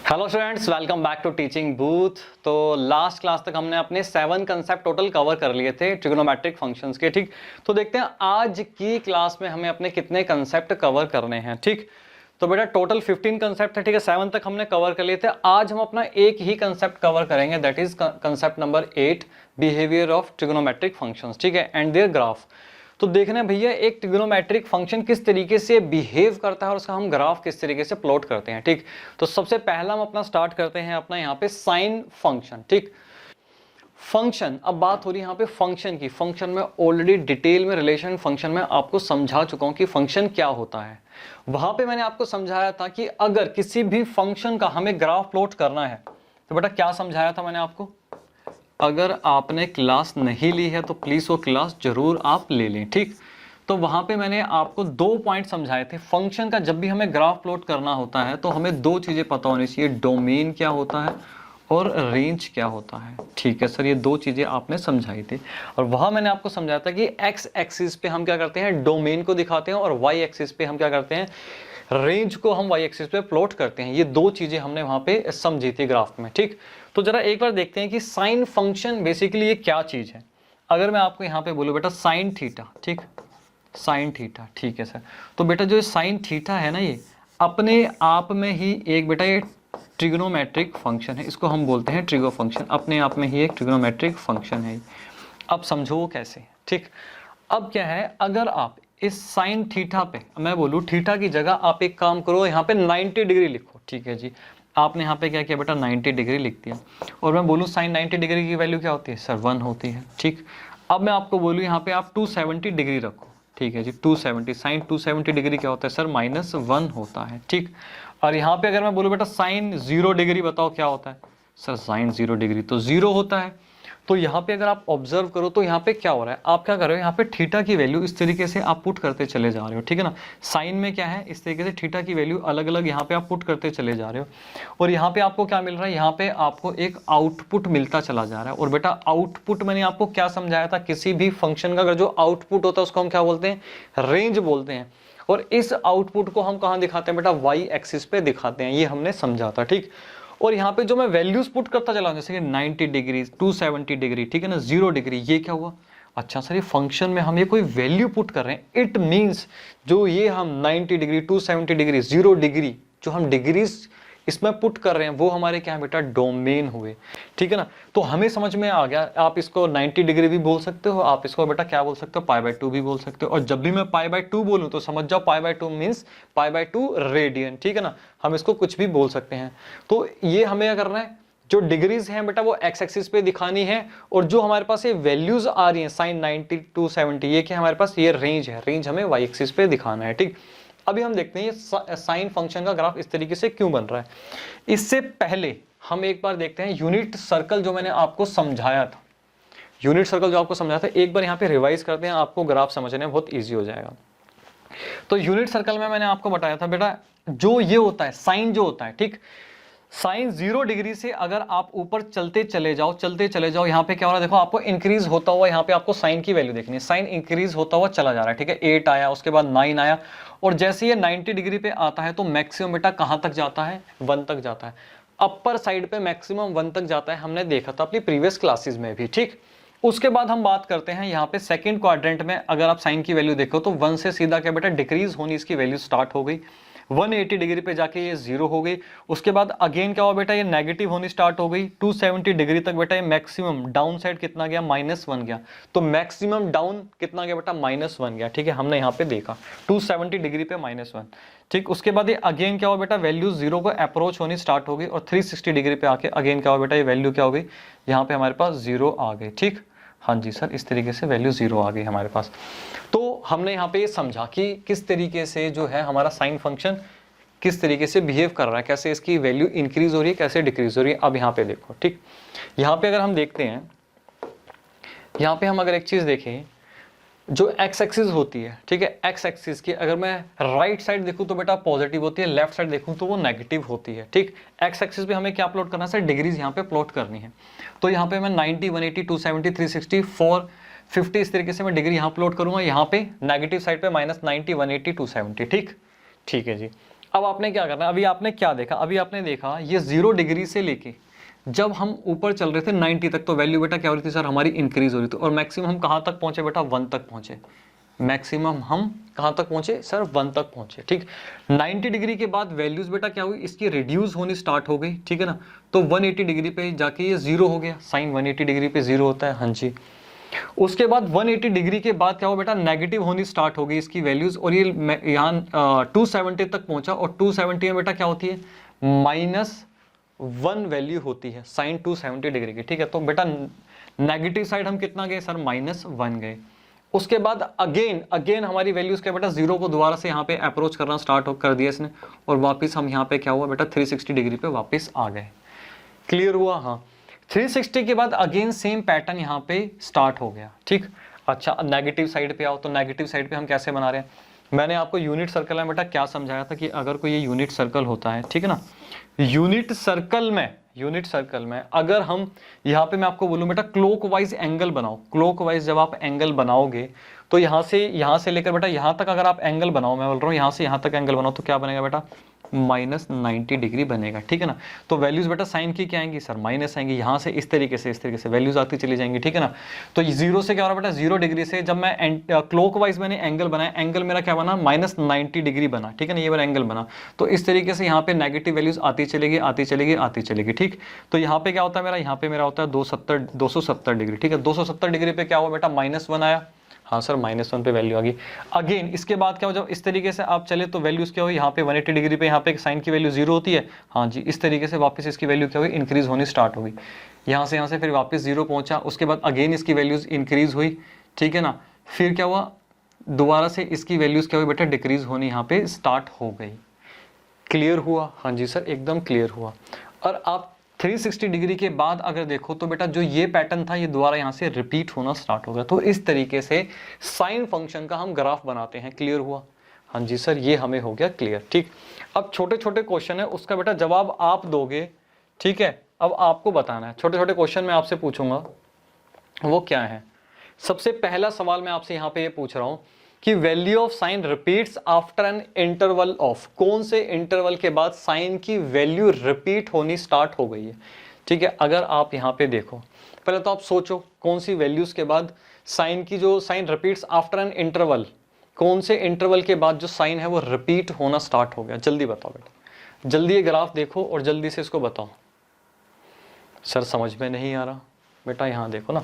Hello students, welcome back to teaching booth. तो last class तक हमने अपने 7 कंसेप्ट टोटल कवर कर लिए थे ट्रिग्नोमेट्रिक फंक्शंस के। ठीक, तो देखते हैं आज की क्लास में हमें अपने कितने कंसेप्ट कवर करने हैं। ठीक, तो बेटा टोटल 15 कंसेप्ट है। ठीक है, 7 तक हमने कवर कर लिए थे। आज हम अपना एक ही कंसेप्ट कवर करेंगे, that is concept number 8, behaviour of trigonometric functions. ठीक है, एंड देयर ग्राफ। तो देखना भैया एक ट्रिग्नोमेट्रिक फंक्शन किस तरीके से बिहेव करता है और उसका हम ग्राफ किस तरीके से प्लॉट करते हैं। ठीक, तो सबसे पहला हम अपना स्टार्ट करते हैं अपना यहाँ पे साइन फंक्शन। ठीक, फंक्शन, अब बात हो रही है यहाँ पे फंक्शन की। फंक्शन में ऑलरेडी डिटेल में रिलेशन फंक्शन में आपको समझा चुका हूँ कि फंक्शन क्या होता है। वहां पे मैंने आपको समझाया था कि अगर किसी भी फंक्शन का हमें ग्राफ प्लॉट करना है तो बेटा क्या समझाया था मैंने आपको। अगर आपने क्लास नहीं ली है तो प्लीज वो क्लास जरूर आप ले लें। ठीक, तो वहां पे मैंने आपको 2 पॉइंट समझाए थे। फंक्शन का जब भी हमें ग्राफ प्लॉट करना होता है तो हमें 2 चीजें पता होनी चाहिए, डोमेन क्या होता है और रेंज क्या होता है। ठीक है सर, ये 2 चीजें आपने समझाई थी और वहां मैंने आपको समझाया था कि एक्स एक्सिस पे हम क्या करते हैं, डोमेन को दिखाते हैं, और वाई एक्सिस पे हम क्या करते हैं, रेंज को हम वाई एक्सिस पे प्लॉट करते हैं। ये 2 चीजें हमने वहां पे समझी थी ग्राफ में। ठीक, तो जरा एक बार देखते हैं कि साइन फंक्शन बेसिकली ये क्या चीज है। अगर मैं आपको यहाँ पे बोलूँ बेटा साइन थीटा, ठीक, साइन थीटा, ठीक है सर, तो बेटा जो साइन थीटा है ना, ये अपने आप में ही एक बेटा ये ट्रिग्नोमेट्रिक फंक्शन है। इसको हम बोलते हैं ट्रिगो फंक्शन, अपने आप में ही एक ट्रिग्नोमेट्रिक फंक्शन है। अब समझो कैसे। ठीक, अब क्या है, अगर आप इस साइन थीटा पे, मैं बोलूँ थीटा की जगह आप एक काम करो, यहाँ पे 90 डिग्री लिखो। ठीक है जी, आपने यहाँ पे क्या किया बेटा, 90 डिग्री लिख दिया। और मैं बोलूँ साइन 90 डिग्री की वैल्यू क्या होती है सर, 1 होती है। ठीक, अब मैं आपको बोलूँ यहाँ पे आप 270 डिग्री रखो। ठीक है जी, 270, साइन 270 डिग्री क्या होता है सर, -1 होता है। ठीक, और यहाँ पे अगर मैं बोलूँ बेटा साइन 0 डिग्री बताओ क्या होता है सर, साइन 0 डिग्री तो 0 होता है। तो यहाँ पे अगर आप ऑब्जर्व करो तो यहाँ पे क्या हो रहा है, आप क्या कर रहे हो, यहाँ पे थीटा की वैल्यू इस तरीके से आप पुट करते चले जा रहे हो। ठीक है ना, साइन में क्या है, इस तरीके से थीटा की वैल्यू अलग अलग यहाँ पे आप पुट करते चले जा रहे हो। और यहाँ पे आपको क्या मिल रहा है, यहाँ पे आपको एक आउटपुट मिलता चला जा रहा है। और बेटा आउटपुट मैंने आपको क्या समझाया था, किसी भी फंक्शन का अगर जो आउटपुट होता है उसको हम क्या बोलते हैं, रेंज बोलते हैं। और इस आउटपुट को हम कहाँ दिखाते हैं बेटा, वाई एक्सिस पे दिखाते हैं, ये हमने समझा था। ठीक, और यहाँ पे जो मैं वैल्यूज पुट करता चला जैसे कि 90 डिग्री, 270 डिग्री, ठीक है ना, 0 डिग्री, ये क्या हुआ, अच्छा सर ये फंक्शन में हम ये कोई वैल्यू पुट कर रहे हैं, इट मींस जो ये हम 90 डिग्री, 270 डिग्री, 0 डिग्री जो हम डिग्रीज इसमें पुट कर रहे हैं वो हमारे क्या है बेटा, डोमेन हुए। ठीक है ना, तो हमें समझ में आ गया। आप इसको 90 डिग्री भी बोल सकते हो, आप इसको बेटा क्या बोल सकते हो, π/2 भी बोल सकते हो। और जब भी मैं π/2 बोलूं तो समझ जाओ π/2 मींस π/2 रेडियन। ठीक है ना, हम इसको कुछ भी बोल सकते हैं। तो ये हमें क्या करना है, जो डिग्रीज हैं बेटा वो एक्स एक्सिस पे दिखानी है, और जो हमारे पास ये वैल्यूज आ रही हैं साइन 90, 270, ये क्या हमारे पास, ये रेंज है, रेंज हमें वाई एक्सिस पे दिखाना है। ठीक, अभी हम देखते हैं ये साइन फंक्शन का ग्राफ इस तरीके से क्यों बन रहा है। इससे पहले हम एक बार देखते हैं यूनिट सर्कल जो मैंने आपको समझाया था, यूनिट सर्कल जो आपको समझाया था, एक बार यहाँ पे रिवाइज करते हैं, आपको ग्राफ समझने में बहुत ईजी हो जाएगा। तो यूनिट सर्कल में मैंने आपको बताया था बेटा, जो ये होता है साइन जो होता है, ठीक, साइन 0 डिग्री से अगर आप ऊपर चलते चले जाओ, यहाँ पे क्या हो रहा है देखो, आपको इंक्रीज होता हुआ यहाँ पे आपको साइन की वैल्यू देखनी है। साइन इंक्रीज होता हुआ चला जा रहा है। ठीक है, 8 आया, उसके बाद 9 आया, और जैसे ये 90 डिग्री पे आता है तो मैक्सिमम बेटा कहाँ तक जाता है, 1 तक जाता है। अपर साइड पे मैक्सिमम 1 तक जाता है, हमने देखा था अपनी प्रीवियस क्लासेस में भी। ठीक, उसके बाद हम बात करते हैं यहाँ पे सेकंड क्वाड्रेंट में, अगर आप साइन की वैल्यू देखो तो 1 से सीधा क्या बेटा, डिक्रीज होनी इसकी वैल्यू स्टार्ट हो गई, 180 डिग्री पे जाके ये 0 हो गई। उसके बाद अगेन क्या हुआ बेटा, ये नेगेटिव होनी स्टार्ट हो गई, 270 डिग्री तक बेटा ये मैक्सिमम डाउन साइड कितना गया, -1 गया। तो मैक्सिमम डाउन कितना गया बेटा, -1 गया। ठीक है, हमने यहाँ पे देखा 270 डिग्री पे -1। ठीक, उसके बाद ये अगेन क्या हुआ बेटा, वैल्यू 0 को अप्रोच होनी स्टार्ट हो गई, और 360 डिग्री पे आके अगेन क्या हुआ बेटा, ये वैल्यू क्या हो गई, यहाँ पे हमारे पास 0 आ गई। ठीक, हाँ जी सर, इस तरीके से वैल्यू 0 आ गई हमारे पास। तो हमने यहाँ पे ये समझा कि किस तरीके से जो है हमारा साइन फंक्शन किस तरीके से बिहेव कर रहा है, कैसे इसकी वैल्यू इंक्रीज हो रही है, कैसे डिक्रीज हो रही है। अब यहाँ पे देखो, ठीक, यहाँ पे अगर हम देखते हैं, यहाँ पे हम अगर एक चीज देखें, जो एक्स एक्सिस होती है, ठीक है, एक्स एक्सिस की अगर मैं राइट साइड देखूं तो बेटा पॉजिटिव होती है, लेफ्ट साइड देखूं तो वो नेगेटिव होती है। ठीक, एक्स एक्सिस पे हमें क्या प्लॉट करना है सर, डिग्रीज यहाँ पे प्लॉट करनी है। तो यहाँ पे मैं 90, 180, 270, 360, 450 इस तरीके से मैं डिग्री यहाँ प्लॉट करूंगा। यहाँ पे नेगेटिव साइड पे -90, 180, 270। ठीक, ठीक है जी। अब आपने क्या करना है, अभी आपने क्या देखा, अभी आपने देखा ये 0 डिग्री से लेके जब हम ऊपर चल रहे थे 90 तक, तो वैल्यू बेटा क्या हो रही थी सर, हमारी इंक्रीज हो रही थी, और मैक्सिमम हम कहाँ तक पहुंचे बेटा, 1 तक पहुंचे। मैक्सिमम हम कहाँ तक पहुंचे सर, 1 तक पहुंचे। ठीक, 90 डिग्री के बाद वैल्यूज बेटा क्या हुई, इसकी रिड्यूस होनी स्टार्ट हो गई। ठीक है ना, तो 180 डिग्री पे जाके ये 0 हो गया, साइन 180 डिग्री पे 0 होता है, हाँ जी। उसके बाद 180 डिग्री के बाद क्या हुआ बेटा, नेगेटिव होनी स्टार्ट हो गई इसकी वैल्यूज, और ये यहाँ 270 तक पहुंचा, और 270 में बेटा क्या होती है, -1 वैल्यू होती है साइन 270 डिग्री की। ठीक है, तो बेटा नेगेटिव साइड हम कितना गए सर, -1 गए। उसके बाद अगेन हमारी वैल्यूज क्या बेटा, 0 को दोबारा से यहाँ पे अप्रोच करना स्टार्ट कर दिया इसने, और वापस हम यहाँ पे क्या हुआ बेटा, 360 डिग्री पे वापस आ गए। क्लियर हुआ, हाँ। 360 के बाद अगेन सेम पैटर्न यहाँ पे स्टार्ट हो गया। ठीक, अच्छा नेगेटिव साइड पे आओ, तो नेगेटिव साइड पे हम कैसे बना रहे हैं, मैंने आपको यूनिट सर्कल में बेटा क्या समझाया था कि अगर कोई ये यूनिट सर्कल होता है, ठीक है ना, यूनिट सर्कल में अगर हम यहाँ पे मैं आपको बोलूँ बेटा क्लॉकवाइज एंगल बनाओ, क्लॉकवाइज जब आप एंगल बनाओगे तो यहाँ से लेकर बेटा यहाँ तक अगर आप एंगल बनाओ, मैं बोल रहा हूँ यहाँ से यहाँ तक एंगल बनाओ, तो क्या बनेगा बेटा, -90 डिग्री बनेगा। ठीक है ना, तो वैल्यूज बेटा साइन की क्या आएंगी सर, माइनस आएंगी, यहाँ से इस तरीके से वैल्यूज आती चली जाएंगी। ठीक है ना, तो 0 से क्या हो रहा है बेटा, 0 डिग्री से जब मैं क्लॉकवाइज मैंने एंगल बनाया, एंगल मेरा क्या बना, -90 डिग्री बना। ठीक है ना, ये मेरा एंगल बना, तो इस तरीके से यहाँ पे नेगेटिव वैल्यूज आती चलेगी। ठीक, तो यहाँ पे क्या होता है मेरा, यहाँ पे मेरा होता है 270 डिग्री। ठीक है, 270 डिग्री पे क्या हुआ बेटा, -1 आया, हाँ सर -1 पे वैल्यू आ गई। अगेन इसके बाद क्या हो, जब इस तरीके से आप चले तो वैल्यूज क्या हुई, यहाँ पे 180 डिग्री पे यहाँ पे साइन की वैल्यू 0 होती है, हाँ जी, इस तरीके से वापस इसकी वैल्यू क्या हुई, इंक्रीज होनी स्टार्ट हो गई, यहाँ से फिर वापस 0 पहुंचा। उसके बाद अगेन इसकी वैल्यूज इंक्रीज हुई। ठीक है ना, फिर क्या हुआ, दोबारा से इसकी वैल्यूज क्या हुई बेटा, डिक्रीज होनी यहाँ पे स्टार्ट हो गई। क्लियर हुआ, हाँ जी सर, एकदम क्लियर हुआ। और आप 360 डिग्री के बाद अगर देखो तो बेटा जो ये पैटर्न था ये दोबारा यहाँ से रिपीट होना स्टार्ट हो गया। तो इस तरीके से साइन फंक्शन का हम ग्राफ बनाते हैं। क्लियर हुआ, हाँ जी सर, ये हमें हो गया क्लियर। ठीक, अब छोटे छोटे क्वेश्चन है, उसका बेटा जवाब आप दोगे। ठीक है, अब आपको बताना है, छोटे छोटे क्वेश्चन मैं आपसे पूछूंगा, वो क्या है। सबसे पहला सवाल मैं आपसे यहाँ पे ये पूछ रहा हूँ कि value of sine repeats after an interval of, कौन से इंटरवल के बाद साइन की वैल्यू रिपीट होनी स्टार्ट हो गई है। ठीक है, अगर आप यहाँ पे देखो, पहले तो आप सोचो कौन सी वैल्यूज के बाद साइन की जो sine repeats after an interval, कौन से इंटरवल के बाद जो साइन है वो रिपीट होना स्टार्ट हो गया। जल्दी बताओ बेटा, जल्दी ये ग्राफ देखो और जल्दी से इसको बताओ। सर समझ में नहीं आ रहा बेटा, यहाँ देखो ना,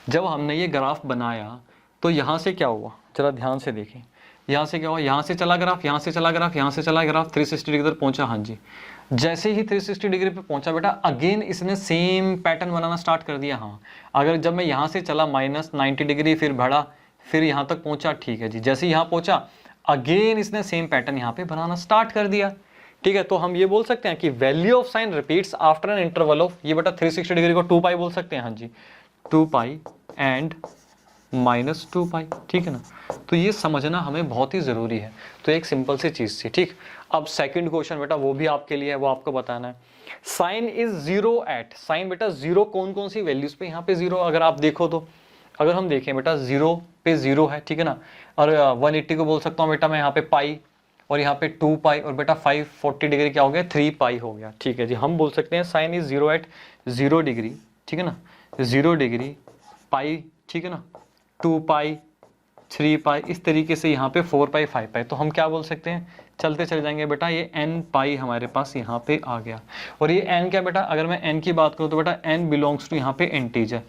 जब हमने ये ग्राफ बनाया तो यहाँ से क्या हुआ, जरा ध्यान से देखें, यहाँ से क्या हुआ, यहाँ से चला ग्राफ, यहाँ से चला ग्राफ, यहाँ से चला ग्राफ, 360 डिग्री तक पहुंचा। हाँ जी, जैसे ही 360 डिग्री पे पहुंचा बेटा अगेन इसने सेम पैटर्न बनाना स्टार्ट कर दिया। हाँ, अगर जब मैं यहाँ से चला -90 डिग्री, फिर बढ़ा, फिर यहाँ तक पहुंचा। ठीक है जी, जैसे यहाँ पहुंचा अगेन इसने सेम पैटर्न यहाँ पे बनाना स्टार्ट कर दिया। ठीक है, तो हम ये बोल सकते हैं कि value of sine repeats after an interval of, ये बेटा 360 डिग्री को 2 पाई बोल सकते हैं। हाँ जी, 2 पाई एंड -2 पाई। ठीक है ना, तो ये समझना हमें बहुत ही जरूरी है। तो एक सिंपल सी चीज थी। ठीक, अब सेकंड क्वेश्चन बेटा वो भी आपके लिए है, वो आपको बताना है। साइन इज 0 एट, साइन बेटा 0 कौन कौन सी वैल्यूज पे, यहाँ पे 0 अगर आप देखो तो, अगर हम देखें बेटा 0 पे 0 है। ठीक है ना, और 180 को बोल सकता हूँ बेटा मैं यहाँ पे पाई, और यहाँ पे 2 पाई, और बेटा 540 डिग्री क्या हो गया, 3 पाई हो गया। ठीक है जी, हम बोल सकते हैं साइन इज 0 एट 0 डिग्री। ठीक है ना, 0 डिग्री पाई, ठीक है ना, 2 पाई, 3 पाई, इस तरीके से यहाँ पे 4 पाई, 5 पाई। तो हम क्या बोल सकते हैं, चलते चले जाएंगे बेटा, ये n पाई हमारे पास यहाँ पे आ गया। और ये n क्या बेटा, अगर मैं n की बात करूँ तो बेटा n बिलोंग्स टू यहाँ पे इंटीजर।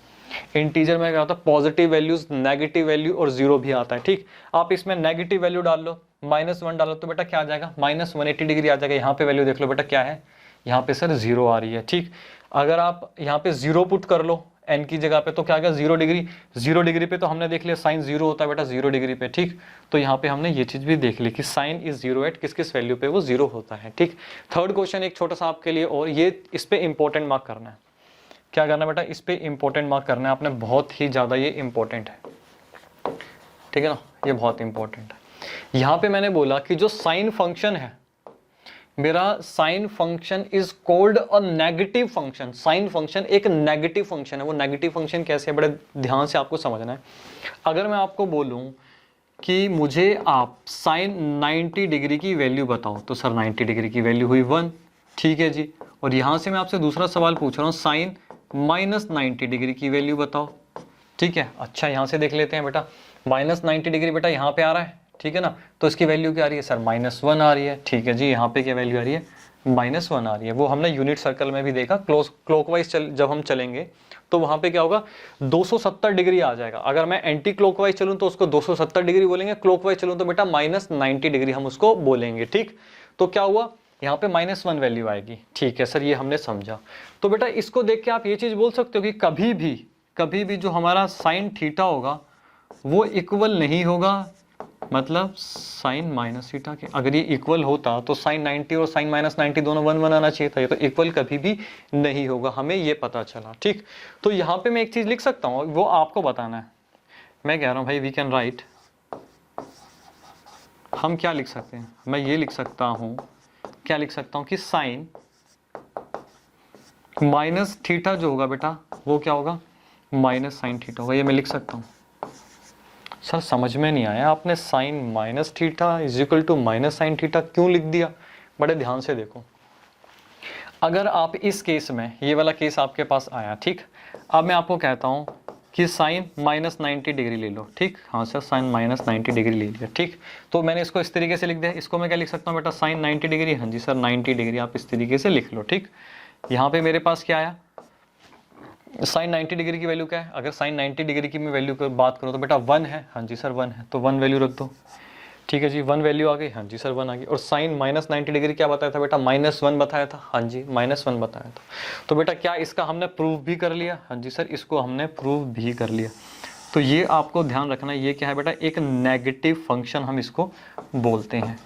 इंटीजर में क्या होता है, पॉजिटिव वैल्यूज, नेगेटिव वैल्यू और 0 भी आता है। ठीक, आप इसमें नेगेटिव वैल्यू डाल लो, -1 डालो तो बेटा क्या आ जाएगा, -180 डिग्री आ जाएगा। यहाँ पे वैल्यू देख लो बेटा क्या है, यहाँ पे सर 0 आ रही है। ठीक, अगर आप यहाँ पे 0 पुट कर लो n की जगह पे तो क्या आ गया, 0 डिग्री। 0 डिग्री पे तो हमने देख लिया साइन 0 होता है बेटा 0 डिग्री पे। ठीक, तो यहाँ पे हमने ये चीज भी देख ली कि साइन इज 0 एट किस किस वैल्यू पे वो 0 होता है। ठीक, थर्ड क्वेश्चन एक छोटा सा आपके लिए, और ये इस पे इंपॉर्टेंट मार्क करना है। क्या करना है बेटा, इस पे इंपॉर्टेंट मार्क करना है आपने, बहुत ही ज्यादा ये इंपॉर्टेंट है। ठीक है ना, ये बहुत इंपॉर्टेंट है। यहाँ पे मैंने बोला कि जो साइन फंक्शन है मेरा, sine function is called a negative function. Sine function एक नेगेटिव फंक्शन है। वो नेगेटिव फंक्शन कैसे है, बड़े ध्यान से आपको समझना है। अगर मैं आपको बोलूं कि मुझे आप साइन 90 डिग्री की वैल्यू बताओ, तो सर 90 डिग्री की वैल्यू हुई 1, ठीक है जी। और यहाँ से मैं आपसे दूसरा सवाल पूछ रहा हूँ, साइन -90 डिग्री की वैल्यू बताओ, ठीक है। अच्छा यहाँ से देख लेते हैं बेटा, -90 डिग्री बेटा यहाँ पे आ रहा है, ठीक है ना, तो इसकी वैल्यू क्या आ रही है सर, -1 आ रही है, ठीक है जी। यहाँ पे क्या वैल्यू आ रही है, -1 आ रही है। वो हमने यूनिट सर्कल में भी देखा, क्लॉकवाइज जब हम चलेंगे तो वहां पे क्या होगा, 270 डिग्री आ जाएगा। अगर मैं एंटी क्लॉकवाइज चलूं तो उसको 270 डिग्री बोलेंगे, क्लॉकवाइज चलूं तो बेटा -90 डिग्री हम उसको बोलेंगे, ठीक। तो क्या हुआ, यहाँ पे -1 वैल्यू आएगी, ठीक है सर, ये हमने समझा। तो बेटा इसको देख के आप ये चीज बोल सकते हो कि कभी भी जो हमारा साइन थीटा होगा वो इक्वल नहीं होगा, मतलब साइन माइनस थीटा के, अगर ये इक्वल होता तो साइन 90 और साइन -90 दोनों 1 आना चाहिए था, ये तो इक्वल कभी भी नहीं होगा, हमें ये पता चला, ठीक। तो यहाँ पे मैं एक चीज लिख सकता हूँ, वो आपको बताना है। मैं कह रहा हूँ भाई वी कैन राइट, हम क्या लिख सकते हैं, मैं ये लिख सकता हूँ, क्या लिख सकता हूँ कि साइन माइनस थीटा जो होगा बेटा वो क्या होगा, माइनस साइन थीटा होगा, ये मैं लिख सकता हूँ। सर समझ में नहीं आया, आपने sine minus theta is equal to minus sine theta क्यों लिख दिया। बड़े ध्यान से देखो, अगर आप इस केस में, ये वाला केस आपके पास आया, ठीक। अब मैं आपको कहता हूं कि साइन -90 डिग्री ले लो, ठीक। हाँ सर साइन -90 डिग्री ले लिया, ठीक। तो मैंने इसको इस तरीके से लिख दिया, इसको मैं क्या लिख सकता हूँ बेटा, साइन 90 डिग्री, हाँ जी सर 90 डिग्री आप इस तरीके से लिख लो, ठीक। यहाँ पे मेरे पास क्या आया, साइन 90 डिग्री की वैल्यू क्या है, अगर साइन 90 डिग्री की मैं वैल्यू की बात करूँ तो बेटा 1 है, हाँ जी सर 1 है, तो 1 वैल्यू रख दो, ठीक है जी। 1 वैल्यू आ गई, हाँ जी सर 1 आ गई। और साइन -90 डिग्री क्या बताया था बेटा, -1 बताया था, हाँ जी -1 बताया था। तो बेटा क्या इसका हमने प्रूफ भी कर लिया, हाँ जी सर इसको हमने प्रूफ भी कर लिया। तो ये आपको ध्यान रखना, ये क्या है बेटा, एक नेगेटिव फंक्शन हम इसको बोलते हैं।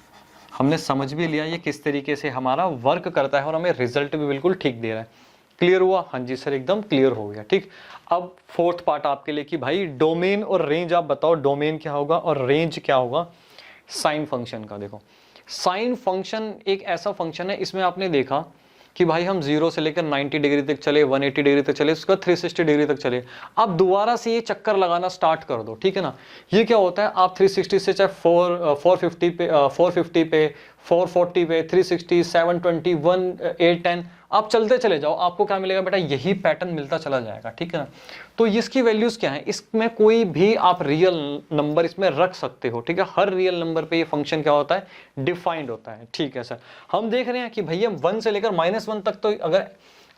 हमने समझ भी लिया ये किस तरीके से हमारा वर्क करता है और हमें रिजल्ट भी बिल्कुल ठीक दे रहा है। क्लियर हुआ, हाँ जी सर एकदम क्लियर हो गया, ठीक। अब फोर्थ पार्ट आपके लिए कि भाई डोमेन और रेंज आप बताओ, डोमेन क्या होगा और रेंज क्या होगा साइन फंक्शन का। देखो साइन फंक्शन एक ऐसा फंक्शन है, इसमें आपने देखा कि भाई हम 0 से लेकर 90 डिग्री तक चले, 180 डिग्री तक चले, उसके बाद 360 डिग्री तक चले। आप दोबारा से ये चक्कर लगाना स्टार्ट कर दो, ठीक है ना। ये क्या होता है, आप 360 से चाहे 450 पे 440 पे 360 720 1 8 10 आप चलते चले जाओ, आपको क्या मिलेगा बेटा, यही पैटर्न मिलता चला जाएगा, ठीक है ना। तो इसकी वैल्यूज क्या है, इसमें कोई भी आप रियल नंबर इसमें रख सकते हो, ठीक है। हर रियल नंबर पे ये फंक्शन क्या होता है, डिफाइंड होता है, ठीक है सर। हम देख रहे हैं कि भैया 1 से लेकर -1 तक, तो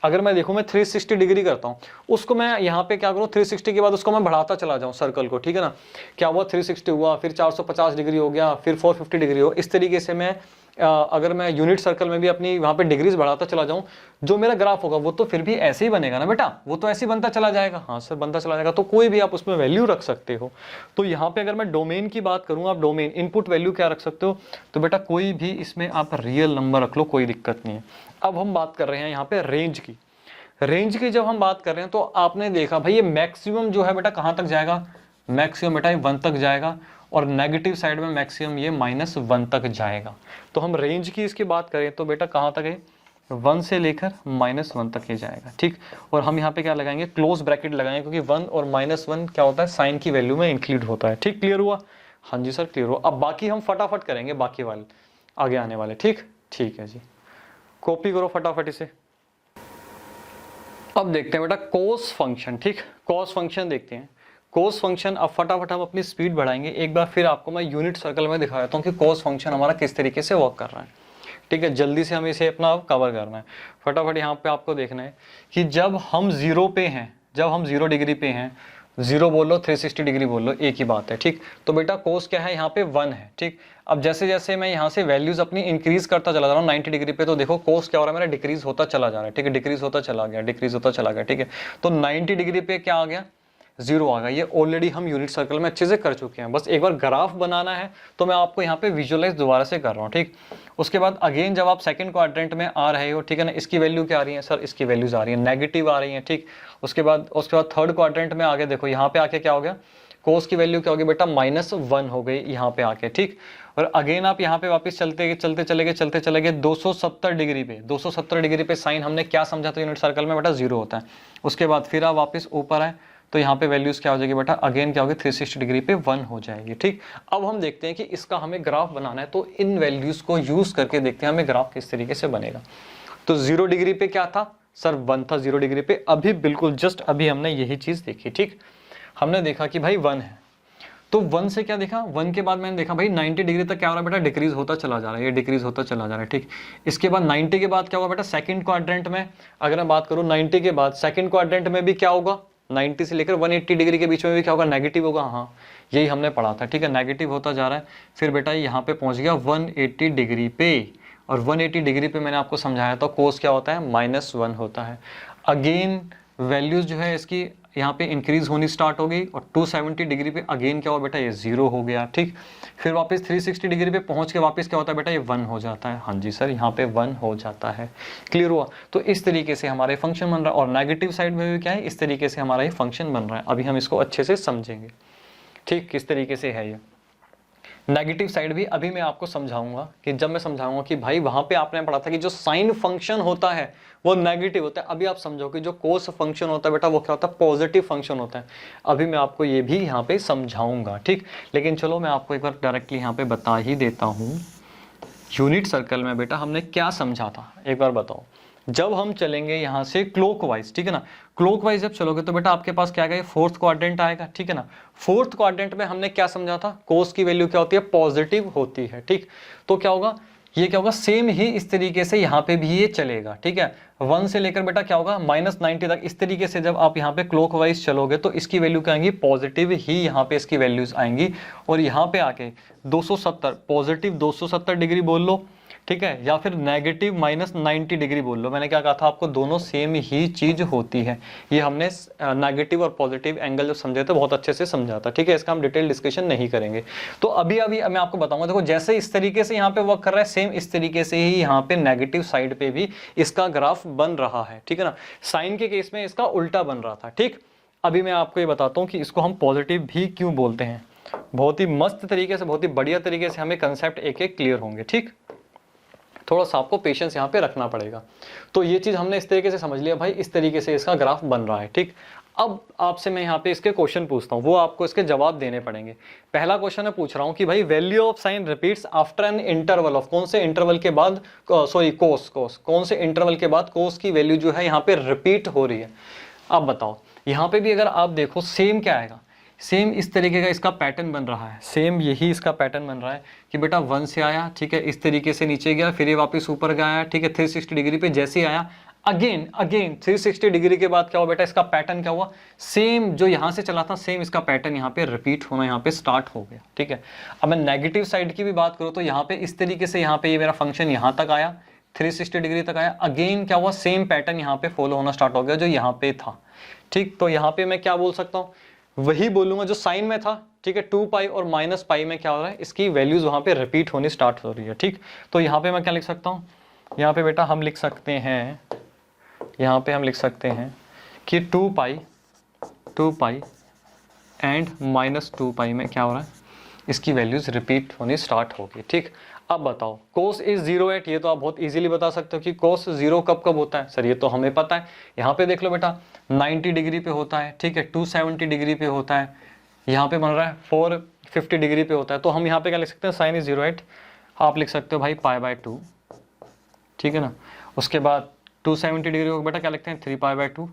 अगर मैं देखूं मैं 360 डिग्री करता हूं, उसको मैं यहाँ पे क्या करूं, 360 के बाद उसको मैं बढ़ाता चला जाऊं सर्कल को, ठीक है ना। क्या हुआ, 360 हुआ, फिर 450 डिग्री हो गया, फिर 450 डिग्री हो, इस तरीके से मैं अगर मैं यूनिट सर्कल में भी अपनी वहां पे डिग्रीज बढ़ाता चला जाऊं, जो मेरा ग्राफ होगा वो तो फिर भी ऐसे ही बनेगा ना बेटा, वो तो ऐसे ही बनता चला जाएगा। हाँ सर बनता चला जाएगा, तो कोई भी आप उसमें वैल्यू रख सकते हो। तो यहाँ पे अगर मैं डोमेन की बात करूँ, आप डोमेन इनपुट वैल्यू क्या रख सकते हो, तो बेटा कोई भी इसमें आप रियल नंबर रख लो, कोई दिक्कत नहीं है। अब हम बात कर रहे हैं यहाँ पे रेंज की। रेंज की जब हम बात कर रहे हैं तो आपने देखा भाई ये मैक्सिमम जो है बेटा कहाँ तक जाएगा, मैक्सिमम बेटा 1 तक जाएगा, और नेगेटिव साइड में मैक्सिमम ये -1 तक जाएगा। तो हम रेंज की इसकी बात करें तो बेटा कहाँ तक है, 1 से लेकर -1 तक ये जाएगा, ठीक। और हम यहाँ पे क्या लगाएंगे, क्लोज ब्रैकेट लगाएंगे, क्योंकि 1 और -1 क्या होता है, साइन की वैल्यू में इंक्लूड होता है, ठीक। क्लियर हुआ, हाँ जी सर क्लियर हुआ। अब बाकी हम फटाफट करेंगे, बाकी वाले आगे आने वाले, ठीक ठीक है जी। कॉपी करो फटाफट इसे। अब देखते हैं बेटा कॉस फंक्शन, ठीक। कॉस फंक्शन देखते हैं, कॉस फंक्शन। अब फटाफट हम अपनी स्पीड बढ़ाएंगे, एक बार फिर आपको मैं यूनिट सर्कल में दिखा देता हूँ कि कॉस फंक्शन हमारा किस तरीके से वर्क कर रहा है, ठीक है। जल्दी से हमें इसे अपना कवर करना है फटाफट। यहाँ पे आपको देखना है कि जब हम 0 पे हैं, जब हम 0 डिग्री पे हैं, 0 बोल लो 360 डिग्री बोल लो, एक ही बात है, ठीक। तो बेटा कोस क्या है, यहाँ पे 1 है, ठीक। अब जैसे जैसे मैं यहाँ से वैल्यूज अपनी इंक्रीज करता चला जा रहा हूँ 90 डिग्री पे, तो देखो कोस क्या हो रहा है मेरा, डिक्रीज होता चला जा रहा है, ठीक है। डिक्रीज होता चला गया, डिक्रीज होता चला गया, ठीक है। तो 90 डिग्री पे क्या आ गया, 0 आ गया। ये ऑलरेडी हम यूनिट सर्कल में अच्छे से कर चुके हैं, बस एक बार ग्राफ बनाना है तो मैं आपको यहाँ पे विजुअलाइज दोबारा से कर रहा हूँ, ठीक। उसके बाद अगेन जब आप सेकंड क्वाड्रेंट में आ रहे हो, ठीक है ना, इसकी वैल्यू क्या आ रही है सर, इसकी वैल्यूज आ रही है नेगेटिव आ रही है, ठीक। उसके बाद थर्ड क्वाड्रेंट में आगे देखो, यहाँ पे आके क्या हो गया, कोस की वैल्यू क्या होगी बेटा, -1 हो गई यहाँ पे आके, ठीक। और अगेन आप यहाँ पे वापस चलते चले गए 270 डिग्री पे, 270 डिग्री पे साइन हमने क्या समझा था यूनिट सर्कल में बेटा, 0 होता है। उसके बाद फिर आप वापस ऊपर आए तो यहाँ पे वैल्यूज क्या हो जाएगी बेटा, अगेन क्या होगी 360 डिग्री पे 1 हो जाएगी। ठीक, अब हम देखते हैं कि इसका हमें ग्राफ बनाना है, तो इन वैल्यूज को यूज करके देखते हैं हमें ग्राफ किस तरीके से बनेगा। तो 0 डिग्री पे क्या था सर, 1 था 0 डिग्री पे। अभी बिल्कुल जस्ट अभी हमने यही चीज देखी। ठीक, हमने देखा कि भाई 1 है, तो 1 से क्या देखा, 1 के बाद मैंने देखा भाई 90 डिग्री तक क्या हो रहा है बेटा, डिक्रीज होता चला जा रहा है, ये डिक्रीज होता चला जा रहा है। ठीक, इसके बाद 90 के बाद क्या होगा बेटा, सेकंड क्वाड्रेंट में अगर मैं बात करूं 90 के बाद सेकंड क्वाड्रेंट में भी क्या होगा, 90 से लेकर 180 डिग्री के बीच में भी क्या होगा, नेगेटिव होगा। हाँ, यही हमने पढ़ा था। ठीक है, नेगेटिव होता जा रहा है। फिर बेटा यहाँ पे पहुंच गया 180 डिग्री पे, और 180 डिग्री पे मैंने आपको समझाया था कोस क्या होता है, -1 होता है। अगेन वैल्यूज जो है इसकी यहाँ पे इंक्रीज होनी स्टार्ट हो गई, और 270 डिग्री पे अगेन क्या हुआ बेटा, ये 0 हो गया। ठीक, फिर वापस 360 डिग्री पे पहुंच के वापस क्या होता है बेटा, ये 1 हो जाता है। हाँ जी सर, यहाँ पे 1 हो जाता है। क्लियर हुआ? तो इस तरीके से हमारा फंक्शन बन रहा है, और नेगेटिव साइड में भी क्या है, इस तरीके से हमारा ये फंक्शन बन रहा है। अभी हम इसको अच्छे से समझेंगे। ठीक, किस तरीके से है ये नेगेटिव साइड भी अभी मैं आपको समझाऊंगा, कि जब मैं समझाऊंगा कि भाई वहां पे आपने पढ़ा था कि जो साइन फंक्शन होता है वो नेगेटिव होता है। अभी आप समझो कि जो कोस फंक्शन होता है बेटा वो क्या होता है, पॉजिटिव फंक्शन होता है। अभी मैं आपको ये भी यहाँ पे समझाऊंगा। ठीक, लेकिन चलो मैं आपको एक बार डायरेक्टली यहाँ पे बता ही देता हूँ। यूनिट सर्कल में बेटा हमने क्या समझा था, एक बार बताओ। जब हम चलेंगे यहाँ से क्लॉकवाइज, ठीक है ना, क्लॉकवाइज जब चलोगे तो बेटा आपके पास क्या आएगा, फोर्थ क्वाड्रेंट आएगा। ठीक है ना, फोर्थ क्वाड्रेंट में हमने क्या समझा था, कोस की वैल्यू क्या होती है, पॉजिटिव होती है। ठीक, तो क्या होगा, ये क्या होगा, सेम ही इस तरीके से यहाँ पे भी ये चलेगा। ठीक है, 1 से लेकर बेटा क्या होगा -90 तक, इस तरीके से जब आप यहाँ पे क्लॉकवाइज चलोगे तो इसकी वैल्यू क्या आएंगी, पॉजिटिव ही यहाँ पे इसकी वैल्यूज आएंगी। और यहाँ पे आके 270 पॉजिटिव 270 डिग्री बोल लो, ठीक है, या फिर नेगेटिव -90 डिग्री बोल लो। मैंने क्या कहा था आपको, दोनों सेम ही चीज होती है। ये हमने नेगेटिव और पॉजिटिव एंगल जब समझे थे बहुत अच्छे से समझा था। ठीक है, इसका हम डिटेल डिस्कशन नहीं करेंगे। तो अभी मैं आपको बताऊंगा, देखो जैसे इस तरीके से यहाँ पे वर्क कर रहा है, सेम इस तरीके से ही यहाँ पे नेगेटिव साइड पे भी इसका ग्राफ बन रहा है। ठीक है ना, साइन के केस में इसका उल्टा बन रहा था। ठीक, अभी मैं आपको ये बताता हूँ कि इसको हम पॉजिटिव भी क्यों बोलते हैं। बहुत ही मस्त तरीके से, बहुत ही बढ़िया तरीके से हमें कंसेप्ट एक एक क्लियर होंगे। ठीक, थोड़ा सा आपको पेशेंस यहाँ पे रखना पड़ेगा। तो ये चीज हमने इस तरीके से समझ लिया भाई, इस तरीके से इसका ग्राफ बन रहा है। ठीक, अब आपसे मैं यहाँ पे इसके क्वेश्चन पूछता हूँ, वो आपको इसके जवाब देने पड़ेंगे। पहला क्वेश्चन मैं पूछ रहा हूँ कि भाई value of sine repeats after an interval of, कौन से इंटरवल के बाद, सॉरी कोस कौन से इंटरवल के बाद कोस की वैल्यू जो है यहाँ पे रिपीट हो रही है। अब बताओ, यहाँ पे भी अगर आप देखो सेम क्या आएगा, सेम इस तरीके का इसका पैटर्न बन रहा है। सेम यही इसका पैटर्न बन रहा है कि बेटा 1 से आया, ठीक है, इस तरीके से नीचे गया, फिर ये वापस ऊपर गया, ठीक है, 360 डिग्री पे जैसे आया, अगेन 360 डिग्री के बाद क्या हुआ बेटा, इसका पैटर्न क्या हुआ, सेम जो यहाँ से चला था सेम इसका पैटर्न यहाँ पे रिपीट होना यहाँ पे स्टार्ट हो गया। ठीक है, अब मैं नेगेटिव साइड की भी बात करूँ तो यहाँ पे इस तरीके से यहाँ पे ये मेरा फंक्शन यहाँ तक आया, 360 डिग्री तक आया, अगेन क्या हुआ, सेम पैटर्न यहाँ पे फॉलो होना स्टार्ट हो गया जो यहाँ पे था। ठीक, तो यहाँ पे मैं क्या बोल सकता हूँ, वही बोलूंगा जो साइन में था। ठीक है, 2 पाई और -पाई में क्या हो रहा है, इसकी वैल्यूज वहां पे रिपीट होनी स्टार्ट हो रही है। ठीक, तो यहाँ पे मैं क्या लिख सकता हूँ, यहाँ पे बेटा हम लिख सकते हैं, यहाँ पे हम लिख सकते हैं कि 2 पाई एंड -2 पाई में क्या हो रहा है, इसकी वैल्यूज रिपीट होनी स्टार्ट होगी। ठीक, अब बताओ कोस इज 0 एट, ये तो आप बहुत इजीली बता सकते हो कि कोस 0 कब कब होता है। सर ये तो हमें पता है, यहाँ पे देख लो बेटा 90 डिग्री पे होता है, ठीक है, 270 डिग्री पे होता है, यहाँ पे बन रहा है 450 डिग्री पे होता है। तो हम यहाँ पे क्या लिख सकते हैं, साइन इज 0 एट, आप लिख सकते हो भाई π/2, ठीक है ना। उसके बाद 270 डिग्री को बेटा क्या लिखते हैं, 3π/2,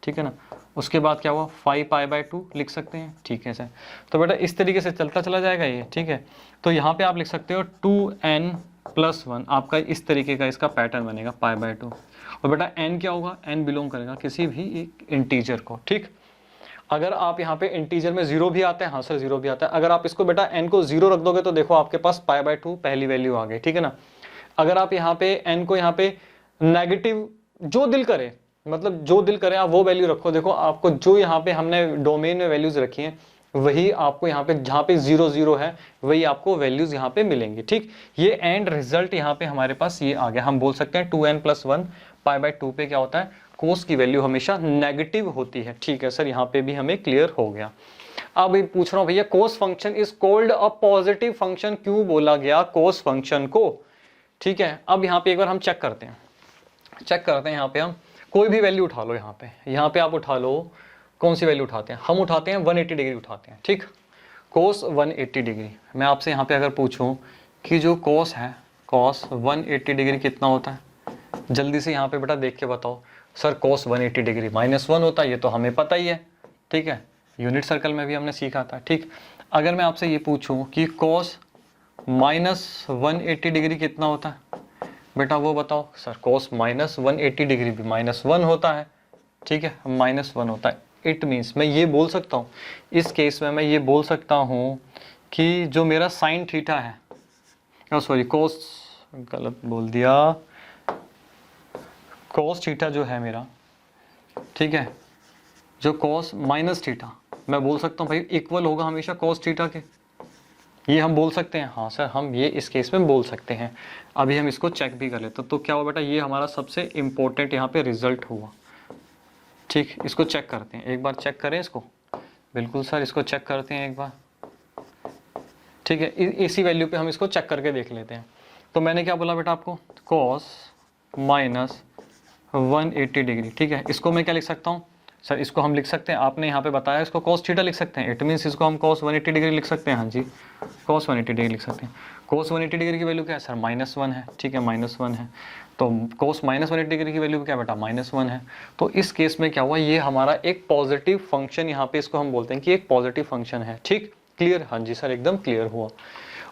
ठीक है ना। उसके बाद क्या हुआ, 5π/2 लिख सकते हैं। ठीक है सर, तो बेटा इस तरीके से चलता चला जाएगा ये। ठीक है, तो यहाँ पे आप लिख सकते हो 2n+1, आपका इस तरीके का इसका पैटर्न बनेगा π/2। और बेटा n क्या होगा, n बिलोंग करेगा किसी भी एक इंटीजर को। ठीक, अगर आप यहाँ पे इंटीजर में 0 भी आता है, हाँ सर 0 भी आता है, अगर आप इसको बेटा n को 0 रख दोगे तो देखो आपके पास π/2 पहली वैल्यू आ गई। ठीक है ना, अगर आप यहाँ पे n को यहाँ पे नेगेटिव, जो दिल करे, मतलब जो दिल करे आप वो वैल्यू रखो। देखो आपको जो यहाँ पे हमने डोमेन में वैल्यूज रखी हैं वही आपको यहाँ पे, जहाँ पे 0 0 है वही आपको वैल्यूज यहाँ पे मिलेंगी। ठीक, ये एंड रिजल्ट यहाँ पे हमारे पास ये आ गया। हम बोल सकते हैं 2n+1 π/2 पे क्या होता है, कोस की वैल्यू हमेशा नेगेटिव होती है। ठीक है सर, यहाँ पे भी हमें क्लियर हो गया। अब ये पूछ रहा हूँ भैया, cos function is called a positive function, क्यों बोला गया कोस फंक्शन को। ठीक है, अब यहाँ पे एक बार हम चेक करते हैं यहाँ पे हम कोई भी वैल्यू उठा लो, यहाँ पे आप उठा लो कौन सी वैल्यू उठाते हैं? हम उठाते हैं 180 डिग्री उठाते हैं, ठीक। कोस 180 डिग्री, मैं आपसे यहाँ पे अगर पूछूं कि जो कोस है, कोस 180 डिग्री कितना होता है, जल्दी से यहाँ पे बेटा देख के बताओ। सर कोस 180 डिग्री -1 होता है, ये तो हमें पता ही है, ठीक है, यूनिट सर्कल में भी हमने सीखा था, ठीक। अगर मैं आपसे ये पूछूं कि कोस -180 डिग्री कितना होता है, बेटा वो बताओ। सर कोस -180 डिग्री भी -1 होता है, ठीक है, -1 होता है। इट मीन्स मैं ये बोल सकता हूँ, इस केस में मैं ये बोल सकता हूँ कि जो मेरा साइन थीटा है, सॉरी कोस, गलत बोल दिया, कोस थीटा जो है मेरा, ठीक है, जो कोस माइनस थीटा, मैं बोल सकता हूँ भाई इक्वल होगा हमेशा कोस थीटा के, ये हम बोल सकते हैं। हाँ सर हम ये इस केस में बोल सकते हैं। अभी हम इसको चेक भी कर लेते, तो क्या हुआ बेटा, ये हमारा सबसे इम्पोर्टेंट यहाँ पे रिजल्ट हुआ, ठीक। इसको चेक करते हैं, एक बार चेक करें इसको, बिल्कुल सर इसको चेक करते हैं एक बार, ठीक है। इसी वैल्यू पे हम इसको चेक करके देख लेते हैं। तो मैंने क्या बोला बेटा आपको, कोस -180 डिग्री, ठीक है। इसको मैं क्या लिख सकता हूँ सर, इसको हम लिख सकते हैं, आपने यहाँ पे बताया इसको कोस थीटा लिख सकते हैं, इट मीन्स इसको हम कोस 180 डिग्री लिख सकते हैं। हाँ जी, कोस 180 डिग्री लिख सकते हैं। कोस 180 डिग्री की वैल्यू क्या है सर, -1 है, ठीक है, -1 है। तो कोस -180 डिग्री की वैल्यू क्या बेटा, -1 है। तो इस केस में क्या हुआ, ये हमारा एक पॉजिटिव फंक्शन, यहाँ पे इसको हम बोलते हैं कि एक पॉजिटिव फंक्शन है, ठीक, क्लियर। हाँ जी सर एकदम क्लियर हुआ।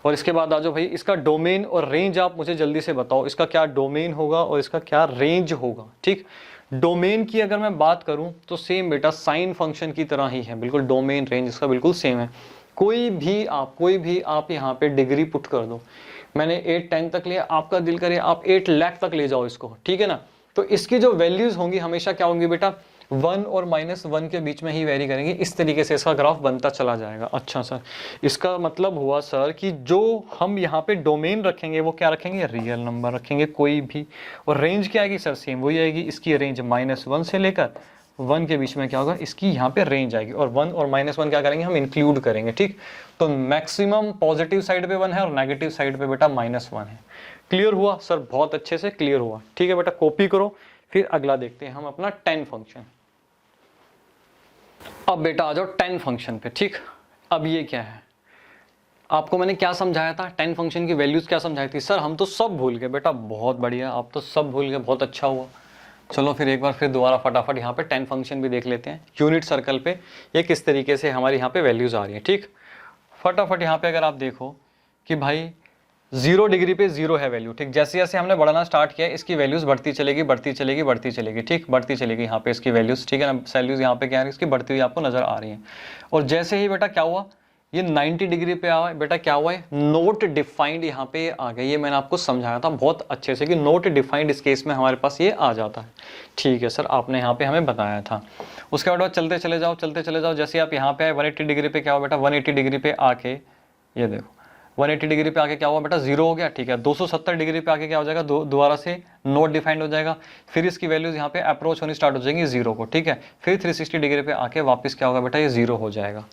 और इसके बाद आ जाओ भाई, इसका डोमेन और रेंज आप मुझे जल्दी से बताओ, इसका क्या डोमेन होगा और इसका क्या रेंज होगा, ठीक। डोमेन की अगर मैं बात करूं तो सेम बेटा साइन फंक्शन की तरह ही है, बिल्कुल डोमेन रेंज इसका बिल्कुल सेम है। कोई भी आप यहाँ पे डिग्री पुट कर दो, मैंने 8-10 तक लिया, आपका दिल करे आप 8 लाख तक ले जाओ इसको, ठीक है ना। तो इसकी जो वैल्यूज होंगी हमेशा क्या होंगी बेटा, 1 और -1 के बीच में ही वेरी करेंगे, इस तरीके से इसका ग्राफ बनता चला जाएगा। अच्छा सर, इसका मतलब हुआ सर कि जो हम यहाँ पे डोमेन रखेंगे वो क्या रखेंगे, रियल नंबर रखेंगे कोई भी। और रेंज क्या आएगी सर, सेम वही आएगी, इसकी रेंज -1 से लेकर 1 के बीच में क्या होगा, इसकी यहाँ पे रेंज आएगी। और 1 और -1 क्या करेंगे, हम इंक्लूड करेंगे, ठीक। तो मैक्सिमम पॉजिटिव साइड पे 1 है और नेगेटिव साइड पे बेटा -1 है। क्लियर हुआ सर, बहुत अच्छे से क्लियर हुआ, ठीक है बेटा, कॉपी करो। फिर अगला देखते हैं हम अपना 10 फंक्शन। अब बेटा आ जाओ 10 फंक्शन पे, ठीक। अब ये क्या है, आपको मैंने क्या समझाया था, 10 फंक्शन की वैल्यूज क्या समझाई थी सर, हम तो सब भूल गए बेटा, बहुत बढ़िया, आप तो सब भूल गए, बहुत अच्छा हुआ। चलो फिर एक बार फिर दोबारा फटाफट यहाँ पे 10 फंक्शन भी देख लेते हैं यूनिट सर्कल पे, ये किस तरीके से हमारे यहाँ पे वैल्यूज आ रही है, ठीक। फटाफट यहाँ पे अगर आप देखो कि भाई 0 डिग्री पे 0 है वैल्यू, ठीक। जैसे जैसे हमने बढ़ाना स्टार्ट किया इसकी वैल्यूज बढ़ती चलेगी, बढ़ती चलेगी, बढ़ती चलेगी, ठीक, बढ़ती चलेगी यहाँ पे इसकी वैल्यूज, ठीक है ना। वैल्यूज यहाँ पे क्या है, इसकी बढ़ती हुई आपको नजर आ रही है। और जैसे ही बेटा क्या हुआ, ये 90 डिग्री पे आया बेटा, क्या हुआ है, नोट डिफाइंड यहाँ पे आ गया। ये मैंने आपको समझाया था बहुत अच्छे से कि नोट डिफाइंड इस केस में हमारे पास ये आ जाता है, ठीक है सर, आपने यहाँ पे हमें बताया था। उसके बाद चलते चले जाओ, चलते चले जाओ, जैसे आप यहाँ पे आए 180 डिग्री पे क्या हुआ बेटा, 180 डिग्री पे आके ये देखो 180 डिग्री पे आके क्या हुआ बेटा, 0 हो गया, ठीक है। 270 डिग्री पे आके क्या हो जाएगा, दोबारा से नोट डिफाइंड हो जाएगा, फिर इसकी वैल्यूज यहाँ पे अप्रोच होनी स्टार्ट हो जाएंगी 0 को, ठीक है। फिर 360 डिग्री पे आके वापस क्या होगा बेटा, ये 0 हो जाएगा,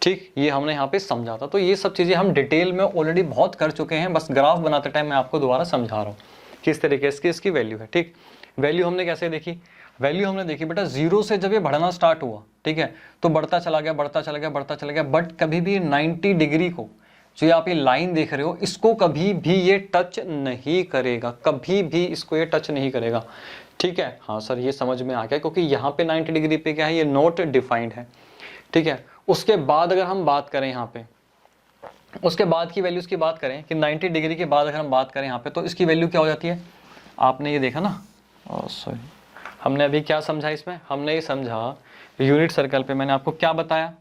ठीक। ये हमने यहाँ पे समझा था। तो ये सब चीजें हम डिटेल में ऑलरेडी बहुत कर चुके हैं, बस ग्राफ बनाते टाइम मैं आपको दोबारा समझा रहा हूँ किस तरीके से इसकी वैल्यू है, ठीक। वैल्यू हमने कैसे देखी, वैल्यू हमने देखी बेटा 0 से जब ये बढ़ना स्टार्ट हुआ, ठीक है, तो बढ़ता चला गया, बढ़ता चला गया, बढ़ता चला गया, बट कभी भी 90 डिग्री को, जो आप ये लाइन देख रहे हो, इसको कभी भी ये टच नहीं करेगा, कभी भी इसको ये टच नहीं करेगा, ठीक है। हाँ सर ये समझ में आ गया, क्योंकि यहाँ पे 90 डिग्री पे क्या है, ये नोट डिफाइंड है, ठीक है। उसके बाद अगर हम बात करें यहाँ पे, उसके बाद की वैल्यूज की बात करें कि 90 डिग्री के बाद अगर हम बात करें यहाँ पे, तो इसकी वैल्यू क्या हो जाती है, आपने ये देखा ना, सॉरी हमने अभी क्या समझा इसमें, हमने ये समझा यूनिट सर्कल पे मैंने आपको क्या बताया,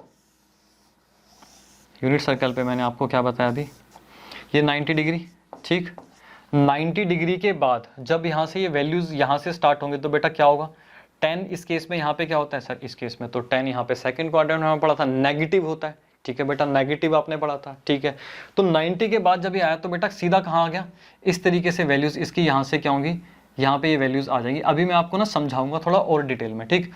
यूनिट सर्कल पे मैंने आपको क्या बताया अभी, ये 90 डिग्री, ठीक। 90 डिग्री के बाद जब यहाँ से ये वैल्यूज यहाँ से स्टार्ट होंगे तो बेटा क्या होगा, 10 इस केस में यहाँ पे क्या होता है सर, इस केस में तो 10 यहाँ पे सेकंड क्वाड्रेंट में हमें पढ़ा था नेगेटिव होता है, ठीक है बेटा, नेगेटिव आपने पढ़ा था, ठीक है। तो 90 के बाद जब ये आया तो बेटा सीधा कहाँ आ गया, इस तरीके से वैल्यूज इसकी यहाँ से क्या होंगी, यहाँ पे ये वैल्यूज आ जाएंगी। अभी मैं आपको ना समझाऊंगा थोड़ा और डिटेल में, ठीक।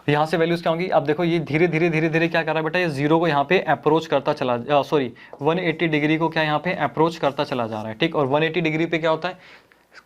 यहाँ से वैल्यूज क्या होंगी, अब देखो ये धीरे धीरे धीरे धीरे क्या कर रहा है बेटा, ये 0 को यहाँ पे अप्रोच करता चला, सॉरी 180 डिग्री को क्या यहाँ पे अप्रोच करता चला जा रहा है, ठीक। और 180 डिग्री पे क्या होता है,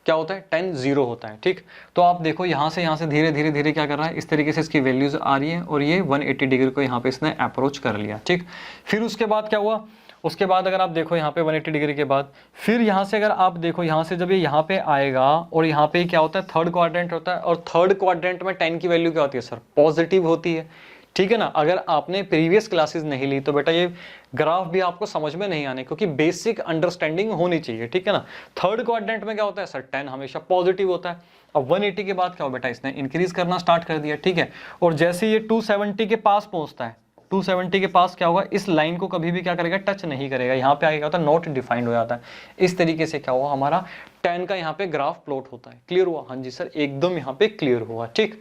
क्या होता है 10 0 होता है। ठीक, तो आप देखो यहाँ से धीरे धीरे धीरे क्या कर रहा है, इस तरीके से इसकी वैल्यूज आ रही है और ये 180 डिग्री को यहाँ पे इसने अप्रोच कर लिया। ठीक, फिर उसके बाद क्या हुआ, उसके बाद अगर आप देखो यहाँ पे 180 डिग्री के बाद फिर यहाँ से अगर आप देखो यहाँ से जब ये यहाँ पे आएगा और यहाँ पे क्या होता है थर्ड क्वाड्रेंट होता है, और थर्ड क्वाड्रेंट में 10 की वैल्यू क्या होती है सर, पॉजिटिव होती है। ठीक है ना, अगर आपने प्रीवियस क्लासेस नहीं ली तो बेटा ये ग्राफ भी आपको समझ में नहीं आने, क्योंकि बेसिक अंडरस्टैंडिंग होनी चाहिए। ठीक है ना, थर्ड क्वाड्रेंट में क्या होता है सर, 10 हमेशा पॉजिटिव होता है। अब 180 के बाद क्या हो बेटा, इसने इंक्रीज करना स्टार्ट कर दिया। ठीक है, और जैसे ये 270 के पास पहुंचता है, 270 के पास क्या होगा, इस लाइन को कभी भी क्या करेगा, टच नहीं करेगा। यहाँ पे आएगा तो नॉट डिफाइंड हो जाता है। इस तरीके से क्या हुआ, हमारा 10 का यहाँ पे ग्राफ प्लॉट होता है। क्लियर हुआ? हाँ जी सर, एकदम यहाँ पे क्लियर हुआ। ठीक,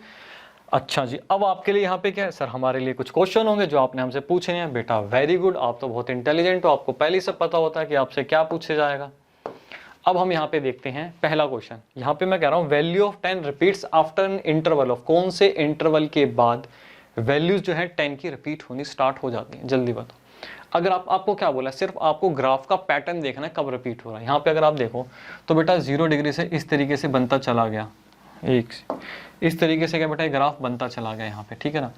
अच्छा जी, अब आपके लिए यहाँ पे क्या है सर, हमारे लिए कुछ क्वेश्चन होंगे जो आपने हमसे पूछने हैं। बेटा वेरी गुड, आप तो बहुत इंटेलिजेंट हो, आपको पहले ही सब पता होता है कि आपसे क्या पूछे जाएगा। अब हम यहाँ पे देखते हैं पहला क्वेश्चन। यहाँ पे मैं कह रहा हूँ value of 10 repeats after an interval of, कौन से इंटरवल के बाद वैल्यूज जो है 10 की रिपीट होनी स्टार्ट हो जाती है, जल्दी बताओ। अगर आपको क्या बोला, सिर्फ आपको ग्राफ का पैटर्न देखना है कब रिपीट हो रहा है। यहाँ पे अगर आप देखो तो बेटा 0 डिग्री से इस तरीके से बनता चला गया, एक इस तरीके से क्या बेटा ग्राफ बनता चला गया यहाँ पे। ठीक है ना,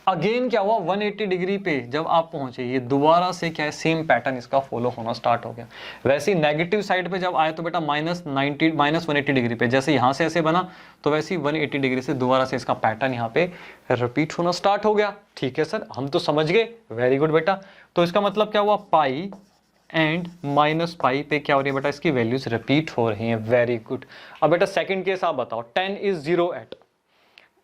अगेन क्या हुआ 180 डिग्री पे जब आप पहुंचे, ये दोबारा से क्या है सेम पैटर्न इसका फॉलो होना स्टार्ट हो गया। वैसे ही नेगेटिव साइड पे जब आए तो बेटा -180 डिग्री पे जैसे यहाँ से ऐसे बना, तो वैसे ही 180 डिग्री से दोबारा से इसका पैटर्न यहाँ पे रिपीट होना स्टार्ट हो गया। ठीक है सर, हम तो समझ गए, वेरी गुड बेटा। तो इसका मतलब क्या हुआ, पाई एंड माइनस पाई पे क्या हो रही है बेटा, इसकी वैल्यूज रिपीट हो रही हैं। Very good. अब बेटा सेकंड केस आप बताओ, 10 is 0 एट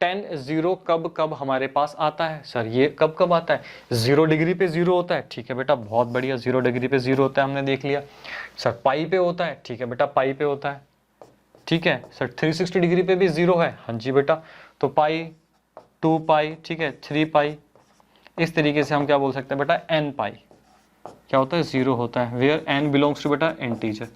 10 0 कब कब हमारे पास आता है सर, ये कब कब आता है, 0 डिग्री पे 0 होता है। ठीक है बेटा, बहुत बढ़िया, 0 डिग्री पे 0 होता है, हमने देख लिया। सर पाई पे होता है, ठीक है बेटा, पाई पे होता है। ठीक है सर, 360 डिग्री पे भी 0 है, हाँ जी बेटा, तो पाई, 2 पाई, ठीक है, 3 पाई, इस तरीके से हम क्या बोल सकते हैं बेटा, n पाई क्या होता है, 0 होता है, वेयर n बिलोंग्स टू बेटा इंटीजर।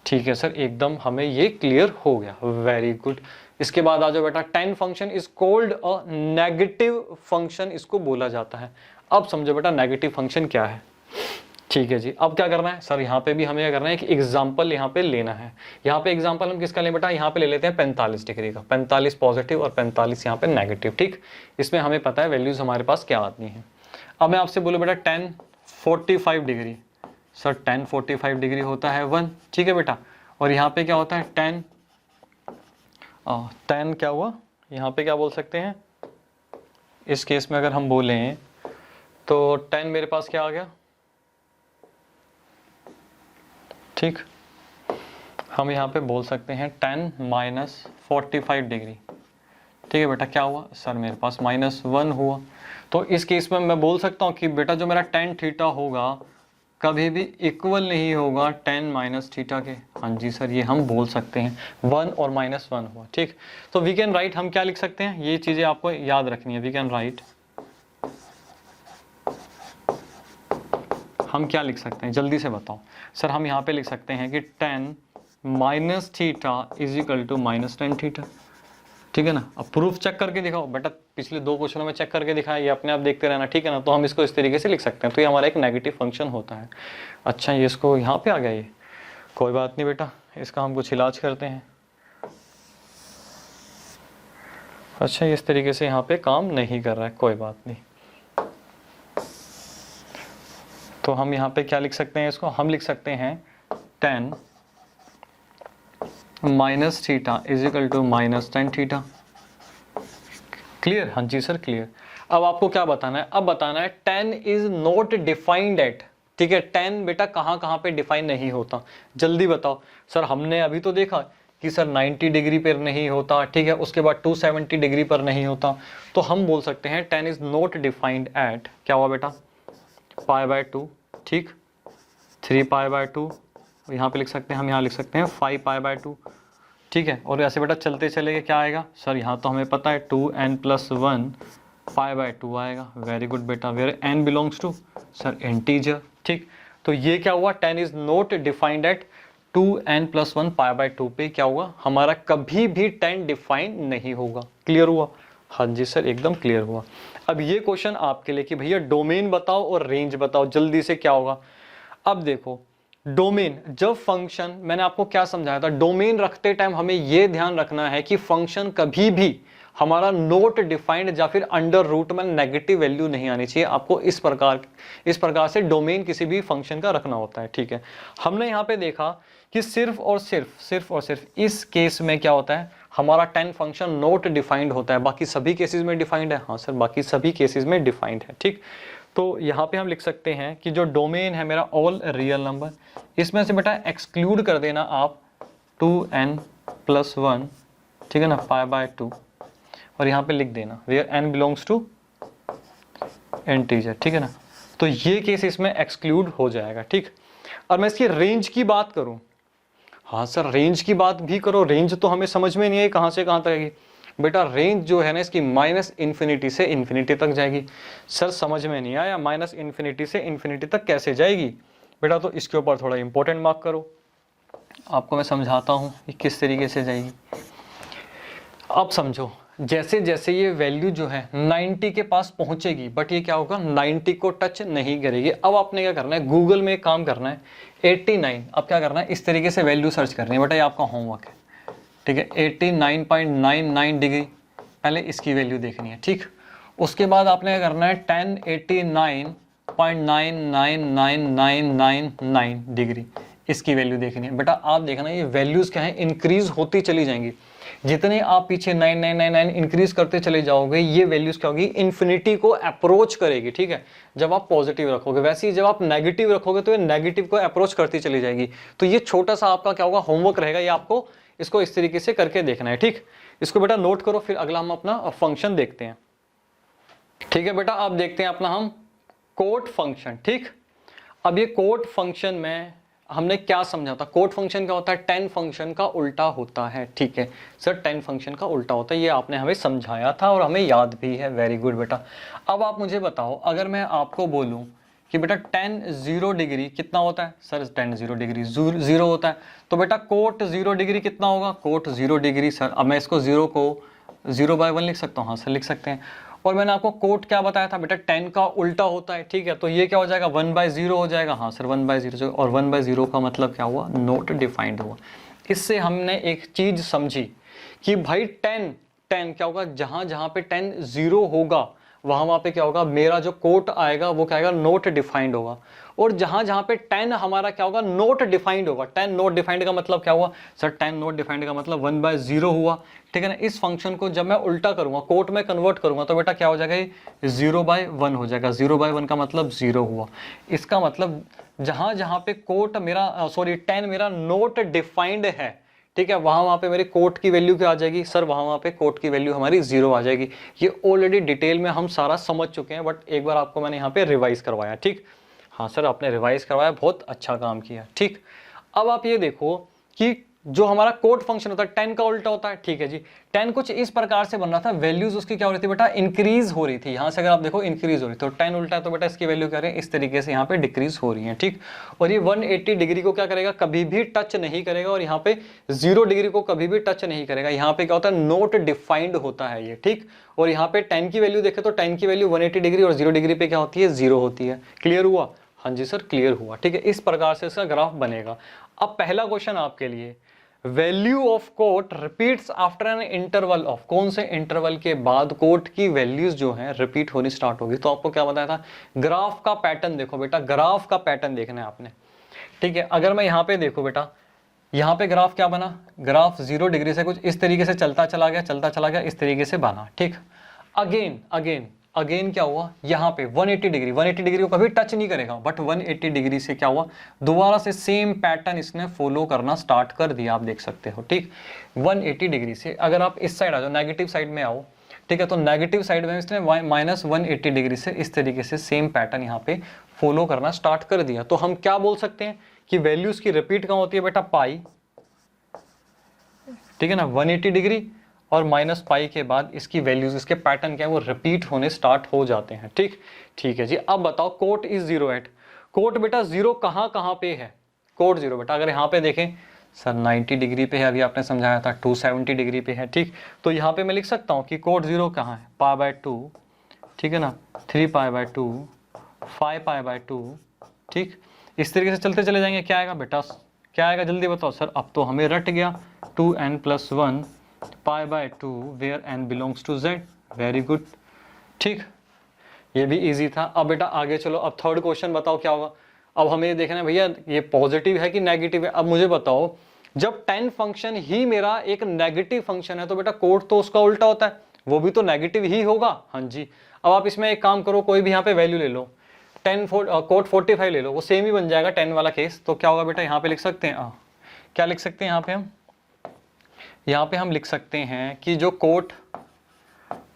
ठीक है सर, एकदम हमें ये क्लियर हो गया, वेरी गुड। इसके बाद आ जाओ बेटा, 10 function is called a negative function, इसको बोला जाता है। अब समझो बेटा नेगेटिव फंक्शन क्या है। ठीक है जी, अब क्या करना है सर, यहाँ पे भी हमें क्या करना है कि एग्जाम्पल यहाँ पे लेना है। यहाँ पे एग्जाम्पल हम किसका लें बेटा, यहाँ पे ले लेते हैं 45 डिग्री का, 45 पॉजिटिव और 45 यहाँ पे नेगेटिव। ठीक, इसमें हमें पता है वैल्यूज हमारे पास क्या आती हैं। अब मैं आपसे बोलूँ बेटा 10 45 डिग्री, सर 10 45 डिग्री होता है 1। ठीक है बेटा, और यहाँ पे क्या होता है 10 क्या हुआ, यहाँ पे क्या बोल सकते हैं, इस केस में अगर हम बोलें तो 10 मेरे पास क्या आ गया। ठीक, हम यहाँ पे बोल सकते हैं 10 माइनस 45 डिग्री। ठीक है बेटा, क्या हुआ सर, मेरे पास -1 हुआ। तो इस केस में मैं बोल सकता हूँ कि बेटा जो मेरा tan थीटा होगा कभी भी इक्वल नहीं होगा tan माइनस थीटा के। हाँ जी सर, ये हम बोल सकते हैं, 1 और -1 हुआ। ठीक, तो वी कैन राइट, हम क्या लिख सकते हैं, ये चीज़ें आपको याद रखनी है। वी कैन राइट, हम क्या लिख सकते हैं, जल्दी से बताओ सर। हम यहाँ पे लिख सकते हैं कि tan minus theta is equal to -tan theta. ठीक है ना, अब प्रूफ चेक करके दिखाओ बेटा, पिछले 2 क्वेश्चनों में चेक करके दिखाया, ये अपने आप देखते रहना। ठीक है ना, तो हम इसको इस तरीके से लिख सकते हैं, तो ये हमारा एक नेगेटिव फंक्शन होता है। अच्छा, ये इसको यहाँ पे आ गया, ये कोई बात नहीं बेटा, इसका हम कुछ इलाज करते हैं। अच्छा, इस तरीके से यहाँ पे काम नहीं कर रहा है, कोई बात नहीं। तो हम यहाँ पे क्या लिख सकते हैं, इसको हम लिख सकते हैं tan minus theta is equal to -tan theta. Clear? हाँ जी सर, क्लियर। अब आपको क्या बताना है, अब बताना है tan is not defined eight. ठीक है, tan बेटा कहाँ कहाँ पे डिफाइन नहीं होता, जल्दी बताओ सर। हमने अभी तो देखा कि सर 90 डिग्री पर नहीं होता, ठीक है, उसके बाद 270 डिग्री पर नहीं होता। तो हम बोल सकते हैं tan is not defined eight, क्या हुआ बेटा, π/2, ठीक, 3π/2, यहाँ पे लिख सकते हैं, हम यहाँ लिख सकते हैं 5π/2। ठीक है, और ऐसे बेटा चलते चलेंगे, क्या आएगा सर, यहाँ तो हमें पता है 2n + 1 π/2 आएगा। वेरी गुड बेटा, where n belongs to sir integer. ठीक, तो ये क्या हुआ, tan is not defined at 2n + 1 π/2 पे क्या हुआ, हमारा कभी भी tan डिफाइन नहीं होगा। क्लियर हुआ? हाँ जी सर, एकदम क्लियर हुआ। अब ये क्वेश्चन आपके लिए कि भैया डोमेन बताओ और रेंज बताओ, जल्दी से क्या होगा। अब देखो डोमेन, जब फंक्शन, मैंने आपको क्या समझाया था, डोमेन रखते टाइम हमें यह ध्यान रखना है कि फंक्शन कभी भी हमारा नोट डिफाइंड या फिर अंडर रूट में नेगेटिव वैल्यू नहीं आनी चाहिए। आपको इस प्रकार से डोमेन किसी भी फंक्शन का रखना होता है, ठीक है। हमने यहाँ पे देखा कि सिर्फ और सिर्फ इस केस में क्या होता है, हमारा 10 फंक्शन नोट डिफाइंड होता है, बाकी सभी केसेस में डिफाइंड है। हाँ सर, बाकी सभी केसेस में डिफाइंड है, ठीक। तो यहाँ पे हम लिख सकते हैं कि जो डोमेन है मेरा ऑल रियल नंबर, इसमें से बेटा एक्सक्लूड कर देना आप 2n+1, ठीक है ना, π/2, और यहाँ पे लिख देना where n belongs to integer, ठीक है ना। तो ये केस इसमें एक्सक्लूड हो जाएगा, ठीक। और मैं इसकी रेंज की बात करूं, हाँ सर रेंज की बात भी करो, रेंज तो हमें समझ में नहीं आई कहाँ से कहाँ तक आएगी। बेटा रेंज जो है ना इसकी -∞ से इन्फिनिटी तक जाएगी। सर समझ में नहीं आया, -∞ से इन्फिनिटी तक कैसे जाएगी? बेटा तो इसके ऊपर थोड़ा इंपॉर्टेंट मार्क करो, आपको मैं समझाता हूँ कि किस तरीके से जाएगी। अब समझो, जैसे जैसे ये वैल्यू जो है 90 के पास पहुंचेगी, बट ये क्या होगा, 90 को टच नहीं करेगी। अब आपने क्या करना है, गूगल में एक काम करना है, 89, अब क्या करना है, इस तरीके से वैल्यू सर्च करनी है। बेटा ये आपका होमवर्क है, ठीक है। 89.99 डिग्री, पहले इसकी वैल्यू देखनी है, ठीक। उसके बाद आपने क्या करना है, 1089.999999 डिग्री, इसकी वैल्यू देखनी है। बेटा आप देखना ये वैल्यूज क्या है, इंक्रीज होती चली जाएंगी। जितने आप पीछे 9999 इंक्रीज करते चले जाओगे, ये वैल्यूज क्या होगी, इन्फिनिटी को अप्रोच करेगी, ठीक है। जब आप पॉजिटिव रखोगे, वैसे ही जब आप नेगेटिव रखोगे तो ये नेगेटिव को अप्रोच करती चली जाएगी। तो ये छोटा सा आपका क्या होगा, होमवर्क रहेगा, ये आपको इसको इस तरीके से करके देखना है, ठीक। इसको बेटा नोट करो, फिर अगला हम अपना फंक्शन देखते हैं, ठीक है। बेटा आप देखते हैं अपना हम कोट फंक्शन, ठीक। अब ये कोट फंक्शन में हमने क्या समझा था, कोट फंक्शन क्या होता है, 10 फंक्शन का उल्टा होता है, ठीक है सर। 10 फंक्शन का उल्टा होता है, ये आपने हमें समझाया था और हमें याद भी है, वेरी गुड बेटा। अब आप मुझे बताओ, अगर मैं आपको बोलूं कि बेटा 10 0 डिग्री कितना होता है, सर 10 0 डिग्री 0 होता है, तो बेटा कोट 0 डिग्री कितना होगा, कोट 0 डिग्री, सर अब मैं इसको 0 को 0/1 लिख सकता हूँ, हाँ सर लिख सकते हैं। और मैंने आपको कोट क्या बताया था, बेटा 10 का उल्टा होता है, ठीक है। तो ये क्या हो जाएगा, 1/0 हो जाएगा, हाँ सर 1/0, और 1/0 का मतलब क्या हुआ, नोट डिफाइंड हुआ। इससे हमने एक चीज समझी कि भाई 10 क्या होगा, जहां जहां पे 10 0 होगा वहां पे क्या होगा, मेरा जो कोट आएगा वो क्या आएगा, नोट डिफाइंड होगा। और जहां जहां पे 10 हमारा क्या होगा, नोट डिफाइंड होगा। 10 नोट डिफाइंड का मतलब क्या हुआ, सर 10 नोट डिफाइंड का मतलब 1/0 हुआ, ठीक है ना। इस फंक्शन को जब मैं उल्टा करूंगा, कोट में कन्वर्ट करूंगा, तो बेटा क्या हो जाएगा, 0/1 हो जाएगा। 0/1 का मतलब 0 हुआ। इसका मतलब जहां जहां पे कोट मेरा 10 मेरा नोट डिफाइंड है, ठीक है, वहां पे मेरी कोट की वैल्यू क्या आ जाएगी, सर वहां पे कोट की वैल्यू हमारी 0 आ जाएगी। ये ऑलरेडी डिटेल में हम सारा समझ चुके हैं, बट एक बार आपको मैंने यहाँ पे रिवाइज करवाया, ठीक। हाँ सर आपने रिवाइज करवाया, बहुत अच्छा काम किया, ठीक। अब आप ये देखो कि जो हमारा कोट फंक्शन होता है 10 का उल्टा होता है, ठीक है जी। 10 कुछ इस प्रकार से बन रहा था, वैल्यूज उसकी क्या हो रही थी बेटा, इंक्रीज हो रही थी। यहां से अगर आप देखो इंक्रीज हो रही थी, तो 10 उल्टा है तो बेटा इसकी वैल्यू क्या रही है, इस तरीके से यहाँ पे डिक्रीज हो रही है, ठीक। और ये 180 डिग्री को क्या करेगा, कभी भी टच नहीं करेगा, और यहाँ पे 0 डिग्री को कभी भी टच नहीं करेगा। यहाँ पे क्या होता है, नोट डिफाइंड होता है ये, ठीक। और यहाँ पे 10 की वैल्यू देखे तो 10 की वैल्यू 180 डिग्री और 0 डिग्री पे क्या होती है, 0 होती है। क्लियर हुआ, हाँ जी सर क्लियर हुआ, ठीक है। इस प्रकार से इसका ग्राफ बनेगा। अब पहला क्वेश्चन आपके लिए, value of cot repeats after an interval of, कौन से इंटरवल के बाद कोट की वैल्यूज जो है रिपीट होनी स्टार्ट होगी। तो आपको क्या बताया था, ग्राफ का पैटर्न देखो बेटा, ग्राफ का पैटर्न देखना है आपने, ठीक है। अगर मैं यहाँ पे देखो बेटा, यहाँ पे ग्राफ क्या बना, ग्राफ 0 डिग्री से कुछ इस तरीके से चलता चला गया, इस तरीके से बना, ठीक। अगेन क्या हुआ, यहाँ पे 180 डिग्री को कभी टच नहीं करेगा, बट 180 डिग्री से क्या हुआ, दोबारा से सेम पैटर्न इसने फॉलो करना स्टार्ट कर दिया, आप देख सकते हो, ठीक। 180 डिग्री से अगर आप इस साइड आ जाओ, नेगेटिव साइड में आओ, ठीक है, तो नेगेटिव साइड में इसने -180 डिग्री से इस तरीके से सेम पैटर्न यहाँ पे फॉलो करना स्टार्ट कर दिया। तो हम क्या बोल सकते हैं कि वैल्यूज की रिपीट कहाँ होती है बेटा, पाई, ठीक है ना, 180 डिग्री और -पाई के बाद इसकी वैल्यूज, इसके पैटर्न क्या है, वो रिपीट होने स्टार्ट हो जाते हैं, ठीक है जी। अब बताओ कोट इज 0 एट, कोट बेटा 0 कहाँ पे है, कोट 0 बेटा अगर यहाँ पे देखें सर 90 डिग्री पे है, अभी आपने समझाया था 270 डिग्री पे है, ठीक। तो यहाँ पे मैं लिख सकता हूँ कि कोट 0 कहाँ है, π/2, ठीक है ना, 3π/2, 5π/2, ठीक। इस तरीके से चलते चले जाएंगे। क्या आएगा बेटा, क्या आएगा जल्दी बताओ। सर अब तो हमें रट गया, 2n+1 π/2 where n belongs to z। Very good, ठीक, ये भी इजी था। अब बेटा आगे चलो, अब थर्ड क्वेश्चन बताओ क्या होगा। अब हमें ये देखना है भैया ये पॉजिटिव है कि नेगेटिव है। अब मुझे बताओ, जब 10 फंक्शन ही मेरा एक नेगेटिव फंक्शन है तो बेटा कोड तो उसका उल्टा होता है, वो भी तो नेगेटिव ही होगा। हाँ जी, अब आप इसमें एक काम करो, कोई भी यहाँ पे वैल्यू ले लो, कोड 45 ले लो, वो सेम ही बन जाएगा 10 वाला केस। तो क्या होगा बेटा, यहाँ पे लिख सकते हैं क्या लिख सकते हैं यहाँ पे हम लिख सकते हैं कि जो कोट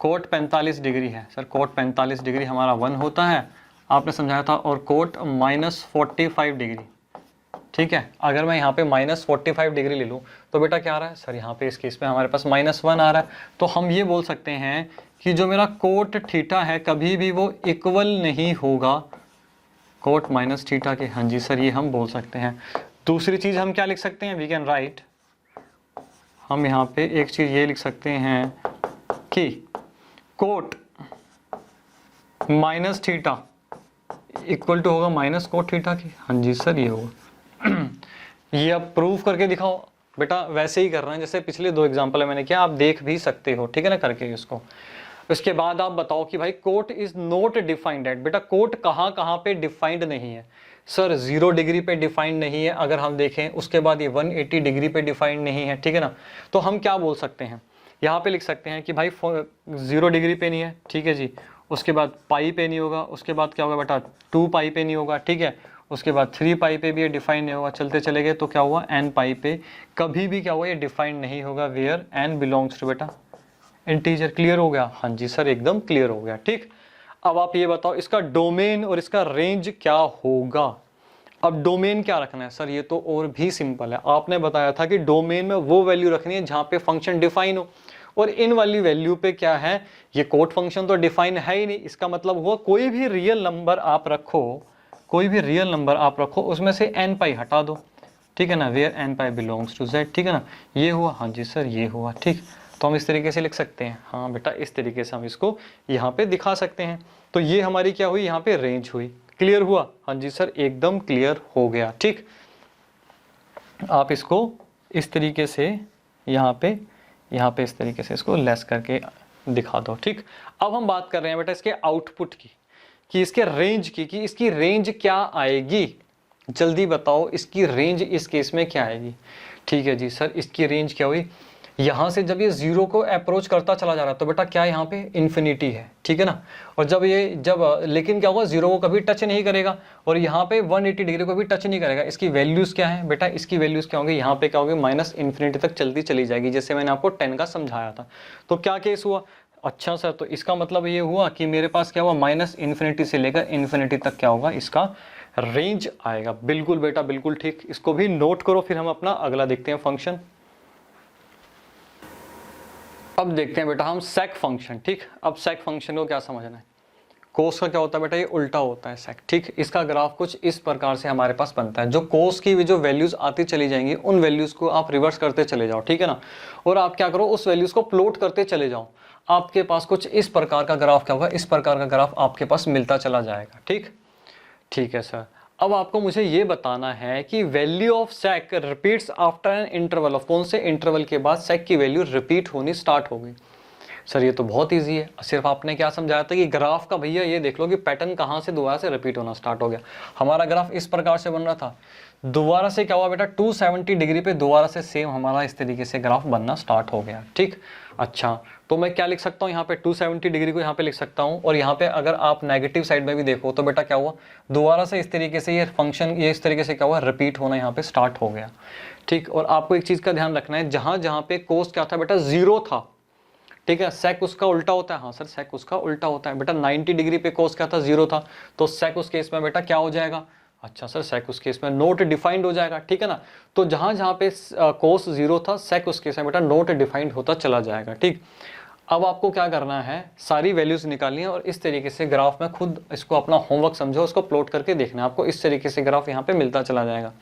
45 डिग्री है, सर कोट 45 डिग्री हमारा 1 होता है, आपने समझाया था, और कोट -45 डिग्री, ठीक है। अगर मैं यहाँ पे -45 डिग्री ले लूँ तो बेटा क्या आ रहा है सर, यहाँ पे इस केस में हमारे पास -1 आ रहा है। तो हम ये बोल सकते हैं कि जो मेरा कोट थीटा है कभी भी वो इक्वल नहीं होगा कोट माइनस थीटा के। हाँ जी सर, ये हम बोल सकते हैं। दूसरी चीज़ हम क्या लिख सकते हैं, वी कैन राइट, हम यहाँ पे एक चीज़ ये लिख सकते हैं कि cot minus theta equal to होगा माइनस कोट थीटा की। हाँ जी सर, ये होगा। ये अब प्रूफ करके दिखाओ बेटा, वैसे ही कर रहे हैं जैसे पिछले 2 एग्जाम्पल है मैंने किया, आप देख भी सकते हो, ठीक है ना, करके इसको। उसके बाद आप बताओ कि भाई cot is not defined at. बेटा कोट कहाँ पे डिफाइंड नहीं है सर, 0 डिग्री पे डिफाइंड नहीं है अगर हम देखें, उसके बाद ये 180 डिग्री पे डिफाइंड नहीं है, ठीक है ना। तो हम क्या बोल सकते हैं, यहाँ पे लिख सकते हैं कि भाई 0 डिग्री पे नहीं है, ठीक है जी, उसके बाद पाई पे नहीं होगा, उसके बाद क्या होगा बेटा 2 पाई पे नहीं होगा, ठीक है, उसके बाद 3 पाई पे भी ये डिफाइन नहीं होगा। चलते चले गए तो क्या हुआ, n पाई पे कभी भी क्या हुआ, ये डिफाइंड नहीं होगा वेयर n बिलोंग्स टू बेटा इंटीजर। क्लियर हो गया। हाँ जी सर, एकदम क्लियर हो गया, ठीक। अब आप ये बताओ इसका डोमेन और इसका रेंज क्या होगा। अब डोमेन क्या रखना है सर, ये तो और भी सिंपल है। आपने बताया था कि डोमेन में वो वैल्यू रखनी है जहां पे फंक्शन डिफाइन हो, और इन वाली वैल्यू पे क्या है, ये कोट फंक्शन तो डिफाइन है ही नहीं। इसका मतलब हुआ कोई भी रियल नंबर आप रखो, कोई भी रियल नंबर आप रखो, उसमें से n पाई हटा दो, ठीक है ना, where n pi belongs to z, ठीक है ना, ये हुआ। हाँ जी सर, ये हुआ, ठीक। तो हम इस तरीके से लिख सकते हैं, हाँ बेटा इस तरीके से हम इसको यहाँ पे दिखा सकते हैं। तो ये हमारी क्या हुई, यहाँ पे रेंज हुई। क्लियर हुआ। हाँ जी सर, एकदम क्लियर हो गया, ठीक। आप इसको इस तरीके से यहाँ पे इस तरीके से इसको लेस करके दिखा दो, ठीक। अब हम बात कर रहे हैं बेटा इसके आउटपुट की, कि इसके रेंज की, कि इसकी रेंज क्या आएगी। जल्दी बताओ इसकी रेंज इस केस में क्या आएगी। ठीक है जी सर, इसकी रेंज क्या हुई, यहाँ से जब ये 0 को अप्रोच करता चला जा रहा है तो बेटा क्या यहाँ पे इन्फिनिटी है, ठीक है ना। और जब लेकिन क्या होगा, 0 को कभी टच नहीं करेगा, और यहाँ पे 180 डिग्री को भी टच नहीं करेगा। इसकी वैल्यूज क्या है बेटा, इसकी वैल्यूज क्या होंगी, यहाँ पे क्या होगी, -इन्फिनिटी तक चलती चली जाएगी, जैसे मैंने आपको 10 का समझाया था। तो क्या केस हुआ, अच्छा सर, तो इसका मतलब ये हुआ कि मेरे पास क्या हुआ, -इन्फिनिटी से लेकर इन्फिनिटी तक क्या होगा, इसका रेंज आएगा। बिल्कुल बेटा, बिल्कुल ठीक। इसको भी नोट करो, फिर हम अपना अगला देखते हैं फंक्शन। अब देखते हैं बेटा हम सेक फंक्शन, ठीक। अब सेक फंक्शन को क्या समझना है, कोस का क्या होता है बेटा, ये उल्टा होता है सेक, ठीक। इसका ग्राफ कुछ इस प्रकार से हमारे पास बनता है। जो कोस की जो वैल्यूज आती चली जाएंगी, उन वैल्यूज को आप रिवर्स करते चले जाओ, ठीक है ना। और आप क्या करो, उस वैल्यूज को प्लॉट करते चले जाओ। आपके पास कुछ इस प्रकार का ग्राफ क्या होगा, इस प्रकार का ग्राफ आपके पास मिलता चला जाएगा, ठीक। ठीक है सर, अब आपको मुझे ये बताना है कि value of sec repeats after an interval of, कौन से इंटरवल के बाद सेक की वैल्यू रिपीट होनी स्टार्ट होगी। सर ये तो बहुत इजी है, सिर्फ आपने क्या समझाया था कि ग्राफ का भैया ये देख लो कि पैटर्न कहाँ से दोबारा से रिपीट होना स्टार्ट हो गया। हमारा ग्राफ इस प्रकार से बन रहा था, दोबारा से क्या हुआ बेटा, 270 डिग्री पे दोबारा से सेम हमारा इस तरीके से ग्राफ बनना स्टार्ट हो गया, ठीक। अच्छा, तो मैं क्या लिख सकता हूँ यहाँ पे, 270 डिग्री को यहाँ पे लिख सकता हूँ, और यहाँ पे अगर आप नेगेटिव साइड में भी देखो तो बेटा क्या हुआ, दोबारा से इस तरीके से ये फंक्शन ये इस तरीके से क्या हुआ, रिपीट होना यहाँ पे स्टार्ट हो गया, ठीक। और आपको एक चीज़ का ध्यान रखना है, जहाँ जहाँ पे कोस क्या था बेटा, 0 था, ठीक है, सेक उसका उल्टा होता है। हाँ सर, सेक उसका उल्टा होता है बेटा। 90 डिग्री पे कोस क्या था, 0 था, तो सेक उस केस में बेटा क्या हो जाएगा, अच्छा सर सेक उस केस में नोट डिफाइंड हो जाएगा, ठीक है ना। तो जहां जहां पे कोस 0 था, सेक उस केस में बेटा नोट डिफाइंड होता चला जाएगा, ठीक। अब आपको क्या करना है, सारी वैल्यूज निकालनी है और इस तरीके से ग्राफ में खुद इसको अपना होमवर्क समझो, उसको प्लॉट करके देखना है आपको। इस तरीके से ग्राफ यहाँ पे मिलता चला जाएगा।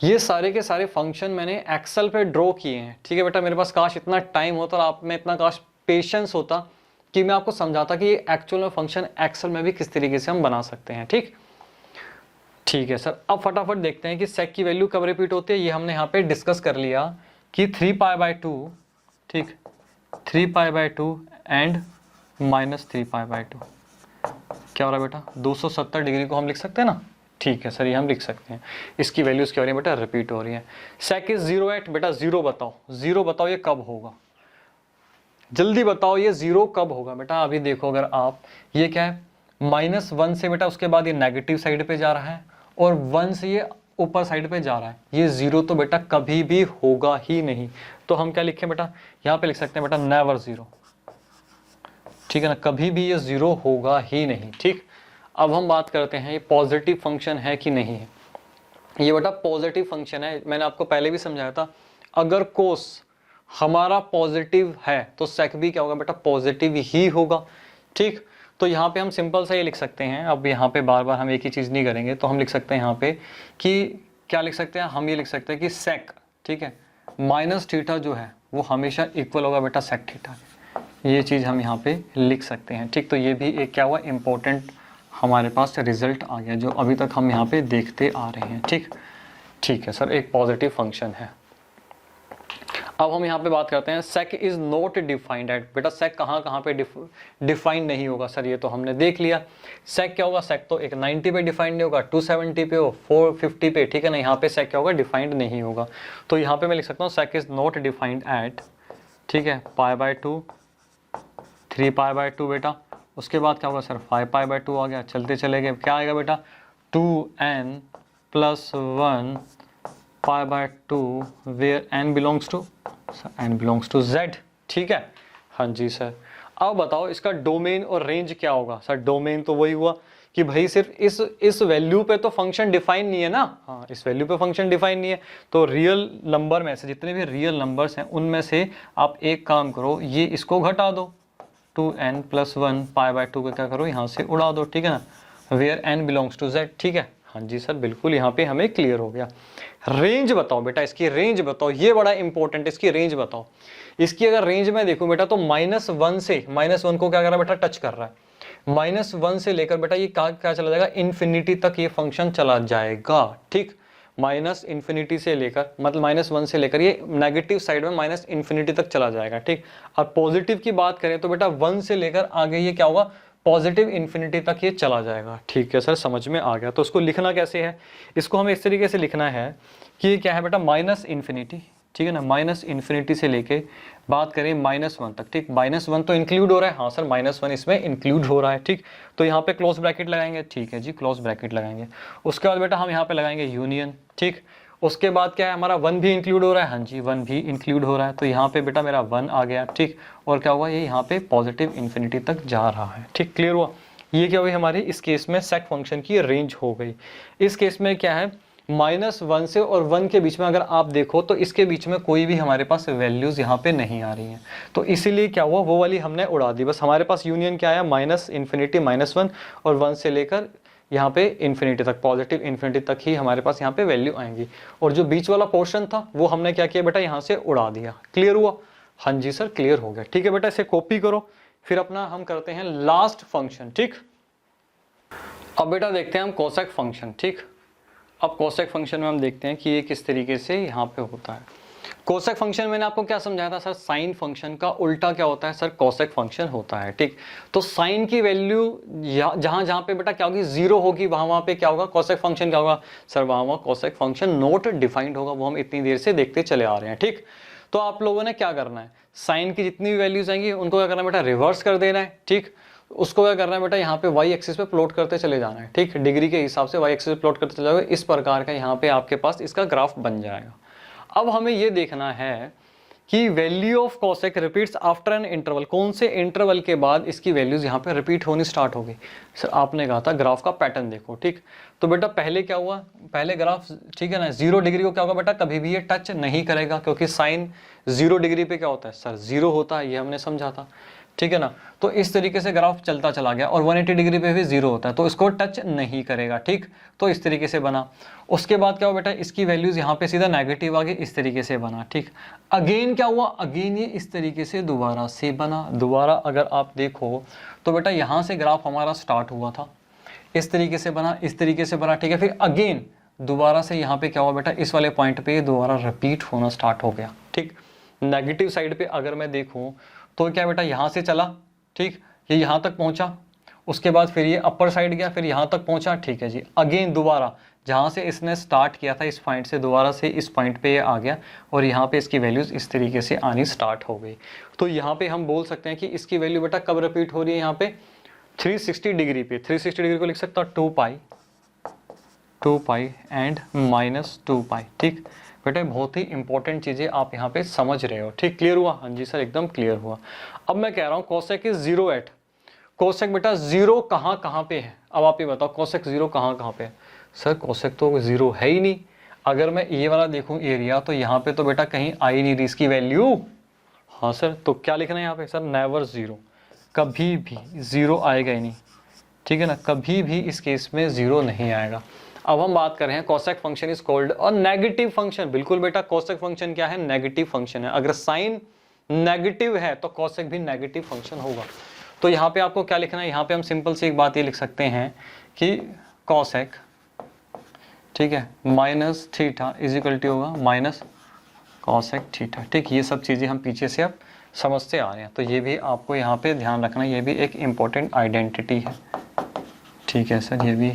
ये सारे के सारे फंक्शन मैंने एक्सेल पे ड्रॉ किए हैं, ठीक है बेटा। मेरे पास काश इतना टाइम होता और आप में इतना काश पेशेंस होता कि मैं आपको समझाता कि ये एक्चुअल में फंक्शन एक्सेल में भी किस तरीके से हम बना सकते हैं, ठीक। ठीक है सर, अब फटाफट देखते हैं कि सेक की वैल्यू कब रिपीट होती है। ये हमने यहाँ पे डिस्कस कर लिया कि 3π/2, ठीक, 3π/2 एंड -3π/2 क्या हो रहा है बेटा, 270 डिग्री को हम लिख सकते हैं ना। ठीक है सर, ये हम लिख सकते हैं। इसकी वैल्यूज क्या हो रही है बेटा, रिपीट हो रही है। सेक इज 0 एट, बेटा 0 बताओ, 0 बताओ ये कब होगा, जल्दी बताओ ये 0 कब होगा बेटा। अभी देखो अगर आप, ये क्या है, -1 से बेटा उसके बाद ये नेगेटिव साइड पे जा रहा है और 1 से ये ऊपर साइड पे जा रहा है, ये 0 तो बेटा कभी भी होगा ही नहीं। तो हम क्या लिखें बेटा, यहाँ पे लिख सकते हैं बेटा नेवर 0, ठीक है ना, कभी भी ये 0 होगा ही नहीं। ठीक, अब हम बात करते हैं ये पॉजिटिव फंक्शन है कि नहीं है। ये बेटा पॉजिटिव फंक्शन है, मैंने आपको पहले भी समझाया था। अगर कोस हमारा पॉजिटिव है तो सेक भी क्या होगा बेटा, पॉजिटिव ही होगा। ठीक, तो यहाँ पे हम सिंपल सा ये लिख सकते हैं। अब यहाँ पे बार बार हम एक ही चीज़ नहीं करेंगे, तो हम लिख सकते हैं यहाँ पे कि क्या लिख सकते हैं, हम ये लिख सकते हैं कि सेक, ठीक है, माइनस थीटा जो है वो हमेशा इक्वल होगा बेटा सेक थीटा। ये चीज़ हम यहाँ पे लिख सकते हैं। ठीक, तो ये भी एक क्या हुआ, इम्पोर्टेंट हमारे पास रिजल्ट आ गया जो अभी तक हम यहाँ पे देखते आ रहे हैं। ठीक, ठीक है सर, एक पॉजिटिव फंक्शन है। अब हम यहाँ पे बात करते हैं सेक इज नॉट डिफाइंड एट। बेटा सेक कहाँ कहाँ पे डिफाइंड नहीं होगा सर, ये तो हमने देख लिया। सेक क्या होगा, सेक तो एक 90 पे डिफाइंड नहीं होगा, 270 पे हो, 450 पे, ठीक है ना। यहाँ पे सेक क्या होगा, डिफाइंड नहीं होगा। तो यहाँ पे मैं लिख सकता हूँ सेक इज नॉट डिफाइंड एट, ठीक है, π/2, 3π/2 बेटा। उसके बाद क्या होगा सर, 5π/2 आ गया, चलते चले गए, क्या आएगा बेटा, 2n + 1 π/2 where n belongs to, n belongs to z। ठीक है, हाँ जी सर। अब बताओ इसका डोमेन और रेंज क्या होगा सर। डोमेन तो वही हुआ कि भाई सिर्फ इस वैल्यू पे तो फंक्शन डिफाइन नहीं है ना। हाँ, इस वैल्यू पे फंक्शन डिफाइन नहीं है, तो रियल नंबर में से जितने भी रियल नंबर्स हैं उनमें से आप एक काम करो, ये इसको घटा दो, 2n + 1 π/2 को क्या करो, यहाँ से उड़ा दो, ठीक है ना, where n belongs to z। ठीक है, हाँ जी सर, बिल्कुल यहाँ पे हमें क्लियर हो गया। रेंज बताओ बेटा, इसकी रेंज बताओ, ये बड़ा इंपॉर्टेंट, इसकी रेंज बताओ। इसकी अगर रेंज में देखूं बेटा तो -1 से, -1 को क्या कर रहा है बेटा, टच कर रहा है। -1 से लेकर बेटा ये क्या चला जाएगा, इन्फिनिटी तक ये फंक्शन चला जाएगा। ठीक, -∞ से लेकर, मतलब -1 से लेकर ये नेगेटिव साइड में -∞ तक चला जाएगा। ठीक, और पॉजिटिव की बात करें तो बेटा 1 से लेकर आगे ये क्या होगा, पॉजिटिव इन्फिनिटी तक ये चला जाएगा। ठीक है सर, समझ में आ गया। तो इसको लिखना कैसे है, इसको हमें इस तरीके से लिखना है कि ये क्या है बेटा, -∞, ठीक है ना, -∞ से लेके बात करें -1 तक। ठीक, -1 तो इंक्लूड हो रहा है, हाँ सर -1 इसमें इंक्लूड हो रहा है। ठीक, तो यहाँ पे क्लोज ब्रैकेट लगाएंगे, ठीक है जी, क्लोज ब्रैकेट लगाएंगे। उसके बाद बेटा हम यहाँ पे लगाएंगे यूनियन। ठीक, उसके बाद क्या है, हमारा 1 भी इंक्लूड हो रहा है, हाँ जी 1 भी इंक्लूड हो रहा है, तो यहाँ पे बेटा मेरा 1 आ गया। ठीक, और क्या हुआ, ये यहाँ पे पॉजिटिव इन्फिनिटी तक जा रहा है। ठीक, क्लियर हुआ। ये क्या हुई हमारी, इस केस में सेक फंक्शन की रेंज हो गई। इस केस में क्या है, -1 से और 1 के बीच में अगर आप देखो तो इसके बीच में कोई भी हमारे पास वैल्यूज यहाँ पे नहीं आ रही हैं, तो इसीलिए क्या हुआ, वो वाली हमने उड़ा दी। बस हमारे पास यूनियन क्या आया, -∞, -1 और 1 से लेकर यहाँ पे इन्फिनिटी तक, पॉजिटिव इन्फिनिटी तक ही हमारे पास यहाँ पे वैल्यू आएंगी। और जो बीच वाला पोर्शन था वो हमने क्या किया बेटा, यहाँ से उड़ा दिया। क्लियर हुआ, हाँ जी सर, क्लियर हो गया। ठीक है बेटा, इसे कॉपी करो, फिर अपना हम करते हैं लास्ट फंक्शन। ठीक, अब बेटा देखते हैं हम कोसेक फंक्शन। ठीक, अब कोसेक फंक्शन में हम देखते हैं कि ये किस तरीके से यहाँ पे होता है। कोसेक फंक्शन मैंने आपको क्या समझाया था सर, साइन फंक्शन का उल्टा क्या होता है सर, कोसेक फंक्शन होता है। ठीक, तो साइन की वैल्यू जहाँ जहाँ पे बेटा क्या होगी, 0 होगी, वहाँ पे क्या होगा, कोसेक फंक्शन क्या होगा सर, वहाँ कोसेक फंक्शन नॉट डिफाइंड होगा। वो हम इतनी देर से देखते चले आ रहे हैं। ठीक, तो आप लोगों ने क्या करना है, साइन की जितनी भी वैल्यूज आएंगी उनको क्या करना है बेटा, रिवर्स कर देना है। ठीक, उसको क्या करना है बेटा, यहाँ पे वाई एक्सिस पे प्लॉट करते चले जाना है। ठीक, डिग्री के हिसाब से वाई एक्सिस पे प्लॉट करते चले जाओगे, इस प्रकार का यहाँ पे आपके पास इसका ग्राफ बन जाएगा। अब हमें ये देखना है कि value of cosec repeats after an interval, कौन से इंटरवल के बाद इसकी वैल्यूज यहाँ पे रिपीट होनी स्टार्ट होगी। सर आपने कहा था ग्राफ का पैटर्न देखो। ठीक, तो बेटा पहले क्या हुआ, पहले ग्राफ, ठीक है ना, 0 डिग्री को क्या होगा बेटा, कभी भी ये टच नहीं करेगा, क्योंकि साइन 0 डिग्री पे क्या होता है सर, 0 होता है, ये हमने समझा था। ठीक है ना, तो इस तरीके से ग्राफ चलता चला गया, और 180 डिग्री पे भी 0 होता है, तो इसको टच नहीं करेगा। ठीक, तो इस तरीके से बना। उसके बाद क्या हुआ बेटा, इसकी वैल्यूज यहाँ पे सीधा नेगेटिव आ गई, इस तरीके से बना। ठीक, अगेन क्या हुआ, अगेन ये इस तरीके से दोबारा से बना। दोबारा अगर आप देखो तो बेटा यहाँ से ग्राफ हमारा स्टार्ट हुआ था, इस तरीके से बना, इस तरीके से बना, ठीक है। फिर अगेन दोबारा से यहाँ पे क्या हुआ बेटा, इस वाले पॉइंट पे दोबारा रिपीट होना स्टार्ट हो गया, ठीक। नेगेटिव साइड पे अगर मैं देखूँ तो क्या बेटा, यहाँ से चला, ठीक, ये यहाँ तक पहुँचा, उसके बाद फिर ये अपर साइड गया, फिर यहाँ तक पहुँचा, ठीक है जी। अगेन दोबारा जहाँ से इसने स्टार्ट किया था इस पॉइंट से, दोबारा से इस पॉइंट पे ये आ गया और यहाँ पे इसकी वैल्यूज़ इस तरीके से आनी स्टार्ट हो गई। तो यहाँ पे हम बोल सकते हैं कि इसकी वैल्यू बेटा कब रिपीट हो रही है, यहाँ पे 360 डिग्री पे। 360 डिग्री को लिख सकता हूँ 2 पाई एंड -2 पाई, ठीक। बेटा बहुत ही इंपॉर्टेंट चीज़ें आप यहाँ पे समझ रहे हो, ठीक। क्लियर हुआ? हाँ जी सर, एकदम क्लियर हुआ। अब मैं कह रहा हूँ कोसेक इज 0 एट, कोसेक बेटा 0 कहाँ पे है? अब आप ये बताओ कोसेक 0 कहाँ पे है? सर कोसेक तो 0 है ही नहीं। अगर मैं ये वाला देखूँ एरिया, तो यहाँ पे तो बेटा कहीं आ ही नहीं रही इसकी वैल्यू। हाँ सर, तो क्या लिखना है यहाँ पे सर? नेवर 0, कभी भी 0 आएगा ही नहीं, ठीक है ना, कभी भी इस केस में 0 नहीं आएगा। अब हम बात कर रहे हैं कोसेक फंक्शन इज कॉल्ड और नेगेटिव फंक्शन। बिल्कुल बेटा, कोसेक फंक्शन क्या है? नेगेटिव फंक्शन है। अगर साइन नेगेटिव है तो कोसेक भी नेगेटिव फंक्शन होगा। तो यहाँ पे आपको क्या लिखना है? यहाँ पे हम सिंपल सी एक बात ये लिख सकते हैं कि कोसेक, ठीक है, minus theta is equal to होगा माइनस कोसेक थीटा, ठीक। ये सब चीज़ें हम पीछे से अब समझते आ रहे हैं, तो ये भी आपको यहाँ पे ध्यान रखना, ये भी एक इम्पोर्टेंट आइडेंटिटी है, ठीक है सर, ये भी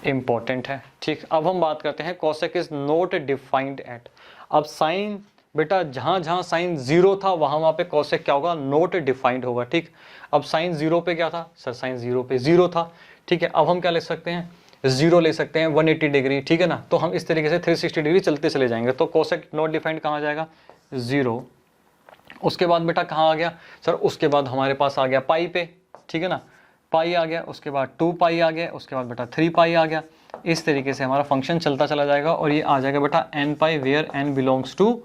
इम्पोर्टेंट है, ठीक। अब हम बात करते हैं cosec is not defined eight. अब साइन बेटा जहाँ साइन 0 था वहाँ पे कोसेक क्या होगा? नॉट डिफाइंड होगा, ठीक। अब साइन 0 पे क्या था सर? साइन 0 पे 0 था, ठीक है। अब हम क्या ले सकते हैं? 0 ले सकते हैं 180 डिग्री, ठीक है ना। तो हम इस तरीके से 360 डिग्री चलते चले जाएंगे। तो कोसेक नॉट डिफाइंड कहाँ जाएगा? 0। उसके बाद बेटा कहाँ आ गया सर? उसके बाद हमारे पास आ गया पाई पे, ठीक है ना, पाई आ गया, उसके बाद 2 पाई आ गया, उसके बाद बेटा 3 पाई आ गया। इस तरीके से हमारा फंक्शन चलता चला जाएगा और ये आ जाएगा बेटा n pi where n belongs to,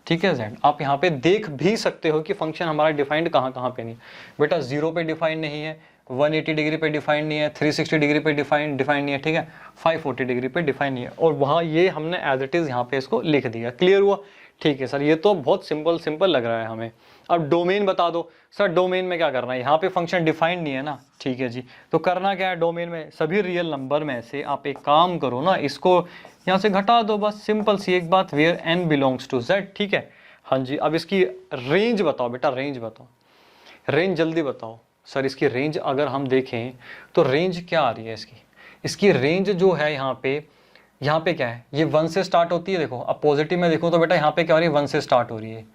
ठीक है, z। आप यहाँ पे देख भी सकते हो कि फंक्शन हमारा डिफाइंड कहाँ पे नहीं बेटा, 0 पे डिफाइंड नहीं है, 180 डिग्री पे डिफाइंड नहीं है, 360 डिग्री पे डिफाइंड नहीं है, ठीक है, 540 डिग्री पे डिफाइंड नहीं है। और वहाँ ये हमने एज इट इज़ यहाँ पे इसको लिख दिया। क्लियर हुआ? ठीक है सर, ये तो बहुत सिंपल लग रहा है हमें। अब डोमेन बता दो सर। डोमेन में क्या करना है? यहाँ पे फंक्शन डिफाइंड नहीं है ना, ठीक है जी। तो करना क्या है डोमेन में? सभी रियल नंबर में से आप एक काम करो ना, इसको यहाँ से घटा दो, बस सिंपल सी एक बात, where n belongs to z, ठीक है। हाँ जी, अब इसकी रेंज बताओ बेटा, रेंज बताओ, रेंज जल्दी बताओ सर। इसकी रेंज अगर हम देखें तो रेंज क्या आ रही है इसकी? इसकी रेंज जो है यहाँ पे क्या है? ये 1 से स्टार्ट होती है। देखो अब पॉजिटिव में देखो तो बेटा यहाँ पे क्या हो रही है? 1 से स्टार्ट हो रही है,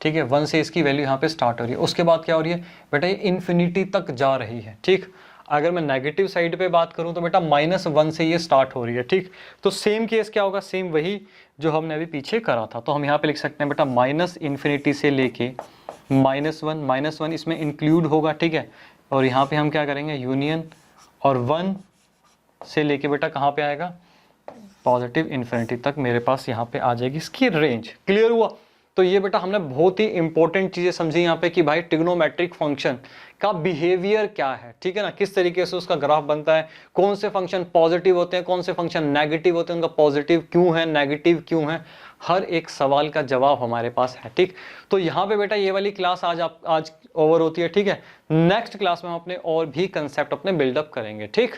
ठीक है, 1 से इसकी वैल्यू यहाँ पे स्टार्ट हो रही है। उसके बाद क्या हो रही है बेटा? ये इन्फिनिटी तक जा रही है, ठीक। अगर मैं नेगेटिव साइड पे बात करूं तो बेटा -1 से ये स्टार्ट हो रही है, ठीक। तो सेम केस क्या होगा? सेम वही जो हमने अभी पीछे करा था। तो हम यहाँ पे लिख सकते हैं बेटा -इन्फिनिटी से लेके -1 इसमें इंक्लूड होगा, ठीक है। और यहाँ पे हम क्या करेंगे? यूनियन, और 1 से लेके बेटा कहाँ पे आएगा? पॉजिटिव इन्फिनिटी तक मेरे पास यहाँ पे आ जाएगी इसकी रेंज। क्लियर हुआ? तो ये बेटा हमने बहुत ही इंपॉर्टेंट चीजें समझी यहाँ पे कि भाई ट्रिग्नोमेट्रिक फंक्शन का बिहेवियर क्या है, ठीक है ना, किस तरीके से उसका ग्राफ बनता है, कौन से फंक्शन पॉजिटिव होते हैं, कौन से फंक्शन नेगेटिव होते हैं, उनका पॉजिटिव क्यों है, नेगेटिव क्यों है, हर एक सवाल का जवाब हमारे पास है, ठीक। तो यहाँ पे बेटा ये वाली क्लास आज ओवर होती है, ठीक है। नेक्स्ट क्लास में हम अपने और भी कंसेप्ट अपने बिल्डअप करेंगे, ठीक।